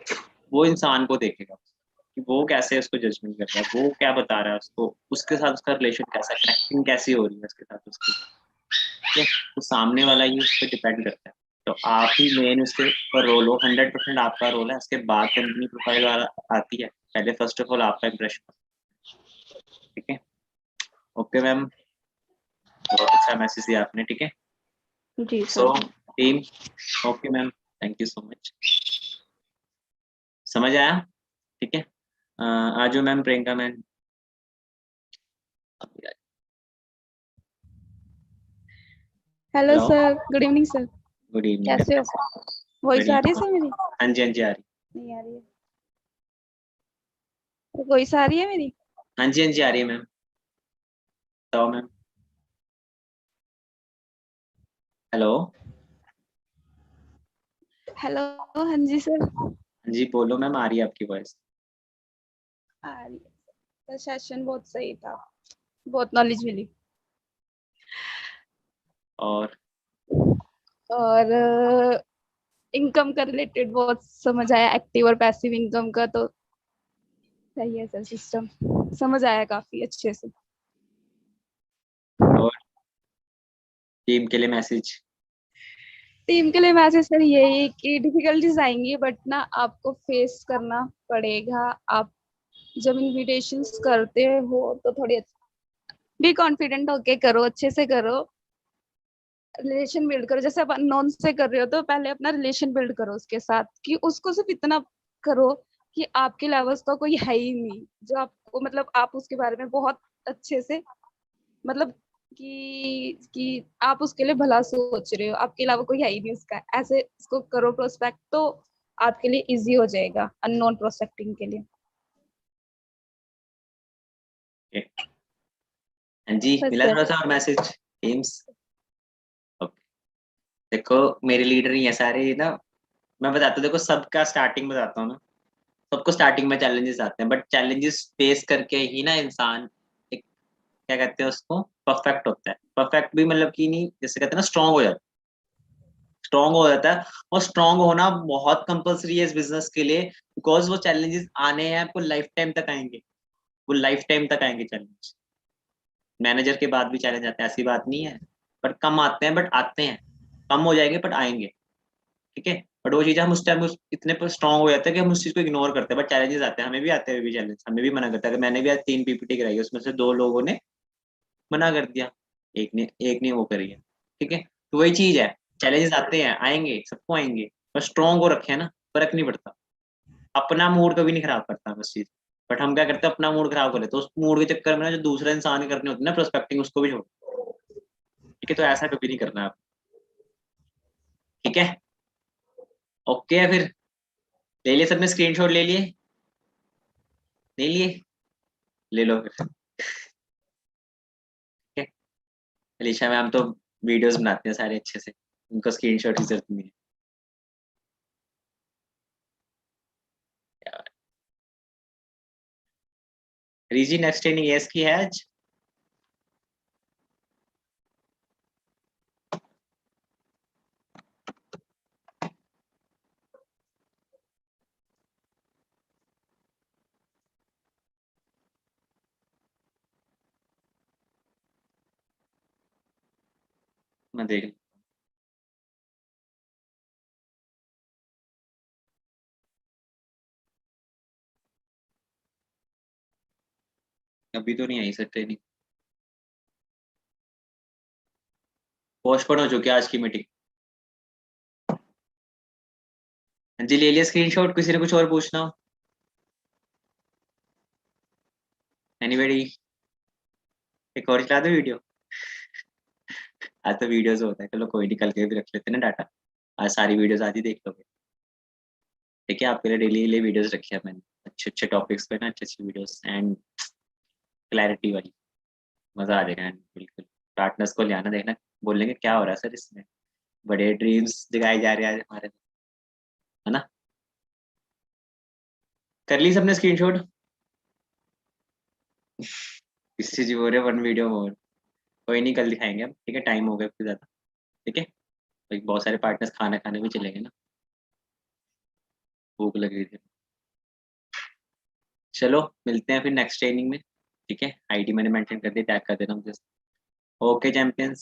वो इंसान को देखेगा कि वो कैसे उसको जजमेंट कर रहा है, वो क्या बता रहा है उसको, उसके साथ उसका रिलेशन कैसा, कनेक्टिंग कैसी हो रही है उसके साथ उसकी। ठीक है, तो सामने वाला ही उस पर डिपेंड करता है। तो आप ही मेन उसके ऊपर रोल हो, 100% आपका रोल है। उसके बाद कंपनी प्रोफाइल वाला आती है, पहले फर्स्ट ऑफ ऑल आपका इंप्रेशन। ठीक है, ओके मैम, बहुत अच्छा मैसेज दिया आपने। ठीक है, जी so sir. Team, okay ma'am, thank you so much. समझ आया? ठीक है, आ जाओ ma'am, Priyanka ma'am. Hello hello, sir, good evening sir. Good evening. कैसे हो? वॉइस आ रही है सर मेरी? हाँ जी, हाँ जी, आ रही। नहीं आ रही है? वॉइस आ रही है मेरी? हाँ जी, हाँ जी, आ रही है मैम। बताओ मैम। हेलो, हेलो, हाँ जी सर। हाँ जी बोलो मैम, आ रही है आपकी वॉइस। आ रही है सर। सेशन बहुत सही था, बहुत नॉलेज मिली। और और इनकम का रिलेटेड बहुत समझ आया, एक्टिव और पैसिव इनकम का तो सही है सर, सिस्टम समझ आया काफी अच्छे से। और टीम के लिए मैसेज। टीम के लिए मैसेज सर यही है कि डिफिकल्टीज आएंगी बट ना आपको फेस करना पड़ेगा। आप जब इन्विटेशंस करते हो तो थोड़ी बी कॉन्फिडेंट होके करो, अच्छे से करो, रिलेशन बिल्ड करो। जैसे आप अननोन से कर रहे हो तो पहले अपना रिलेशन बिल्ड करो उसके साथ, कि उसको सिर्फ इतना करो कि आपके लेवल्स का कोई है ही नहीं जो आपको, मतलब आप उसके बारे में बहुत अच्छे से, मतलब कि आप उसके लिए भला सोच रहे हो, आपके अलावा कोई है ही नहीं उसका, ऐसे इसको करो प्रोस्पेक्ट, तो आपके लिए इजी हो जाएगा अननोन प्रोस्पेक्टिंग के लिए। हाँ जी, बस मिला सर। थोड़ा सा और मैसेज टीम्स। ओके, देखो मेरे लीडर ही है सारे ना। मैं बताता हूँ, देखो सबका स्टार्टिंग बताता हूँ ना। सबको स्टार्टिंग में चैलेंजेस आते हैं, बट चैलेंजेस फेस करके ही ना इंसान एक, क्या कहते हैं उसको, परफेक्ट होता है। परफेक्ट भी मतलब कि नहीं, जैसे कहते हैं ना, स्ट्रांग हो जाता है। स्ट्रांग हो जाता है, और स्ट्रांग होना बहुत कंपलसरी है इस बिजनेस के लिए, बिकॉज वो चैलेंजेस आने हैं, आपको लाइफ टाइम तक आएंगे। वो लाइफ टाइम तक आएंगे चैलेंज। मैनेजर के बाद भी चैलेंज आते हैं, ऐसी बात नहीं है, बट कम आते हैं, बट आते हैं। कम हो जाएंगे बट आएंगे। ठीक है, बट वो चीज़ हम उस टाइम इतने पर स्ट्रांग हो जाते हैं कि हम उस चीज को इग्नोर करते हैं। बट चैलेंजेस आते हैं, हमें भी आते हैं भी चैलेंज, हमें भी मना करता है। मैंने भी आज 3 पीपीटी कराई है, उसमें से 2 लोगों ने मना कर दिया, एक ने वो करी है। ठीक है, तो वही चीज है, चैलेंजेस आते हैं, आएंगे, सबको आएंगे, बस स्ट्रांग हो रखे हैं ना, फर्क नहीं पड़ता। अपना मूड कभी नहीं खराब करता बस चीज। बट हम क्या करते हैं, अपना मूड खराब कर लेते हैं, उस मूड के चक्कर में ना जो दूसरा इंसान करने होती है ना प्रोस्पेक्टिंग, उसको भी छोड़। ठीक है, तो ऐसा कभी नहीं करना है आप। ठीक है, ओके है फिर। ले लिए सबने स्क्रीनशॉट, ले लिए? ले लिए? ले लो फिर। ठीक है, अलीशा मैम तो वीडियोस बनाते हैं सारे अच्छे से, उनको स्क्रीनशॉट की जरूरत नहीं है। रीजी नेक्स्ट ट्रेनिंग यस की है आज? मैं देख, अभी तो नहीं आई सर ट्रेनिंग, पोस्टपोन हो चुकी है आज की मीटिंग। हाँ जी, ले लिया स्क्रीनशॉट, किसी ने कुछ और पूछना हो? एनीबॉडी? एक और चला दो वीडियो? आज तो वीडियोस होता है, चलो कोई नहीं, कल के भी रख लेते हैं ना डाटा। आज सारी वीडियोस आज ही देख लोगे। ठीक है, आपके लिए डेली के लिए वीडियोस रखी है मैंने, अच्छे अच्छे टॉपिक्स पे ना, अच्छी अच्छी वीडियोस एंड क्लैरिटी वाली। मजा आ जाएगा and बिल्कुल। पार्टनर्स को ले आना, देखना, बोलेंगे क्या हो रहा है सर इसमें, बड़े ड्रीम्स दिखाए जा रहे हैं आज हमारे, है ना? कर ली सबने स्क्रीनशॉट? इससे जी बोल रहे 1 वीडियो मोर, कोई नहीं कल दिखाएंगे हम, ठीक है, टाइम हो गया फिर ज्यादा, ठीक है, तो बहुत सारे पार्टनर्स खाना खाने भी चलेंगे ना, भूख लग रही थी। चलो मिलते हैं फिर नेक्स्ट ट्रेनिंग में, ठीक है, आईडी मैंने मेंशन कर दी, टैग कर देना मुझे। Okay champions.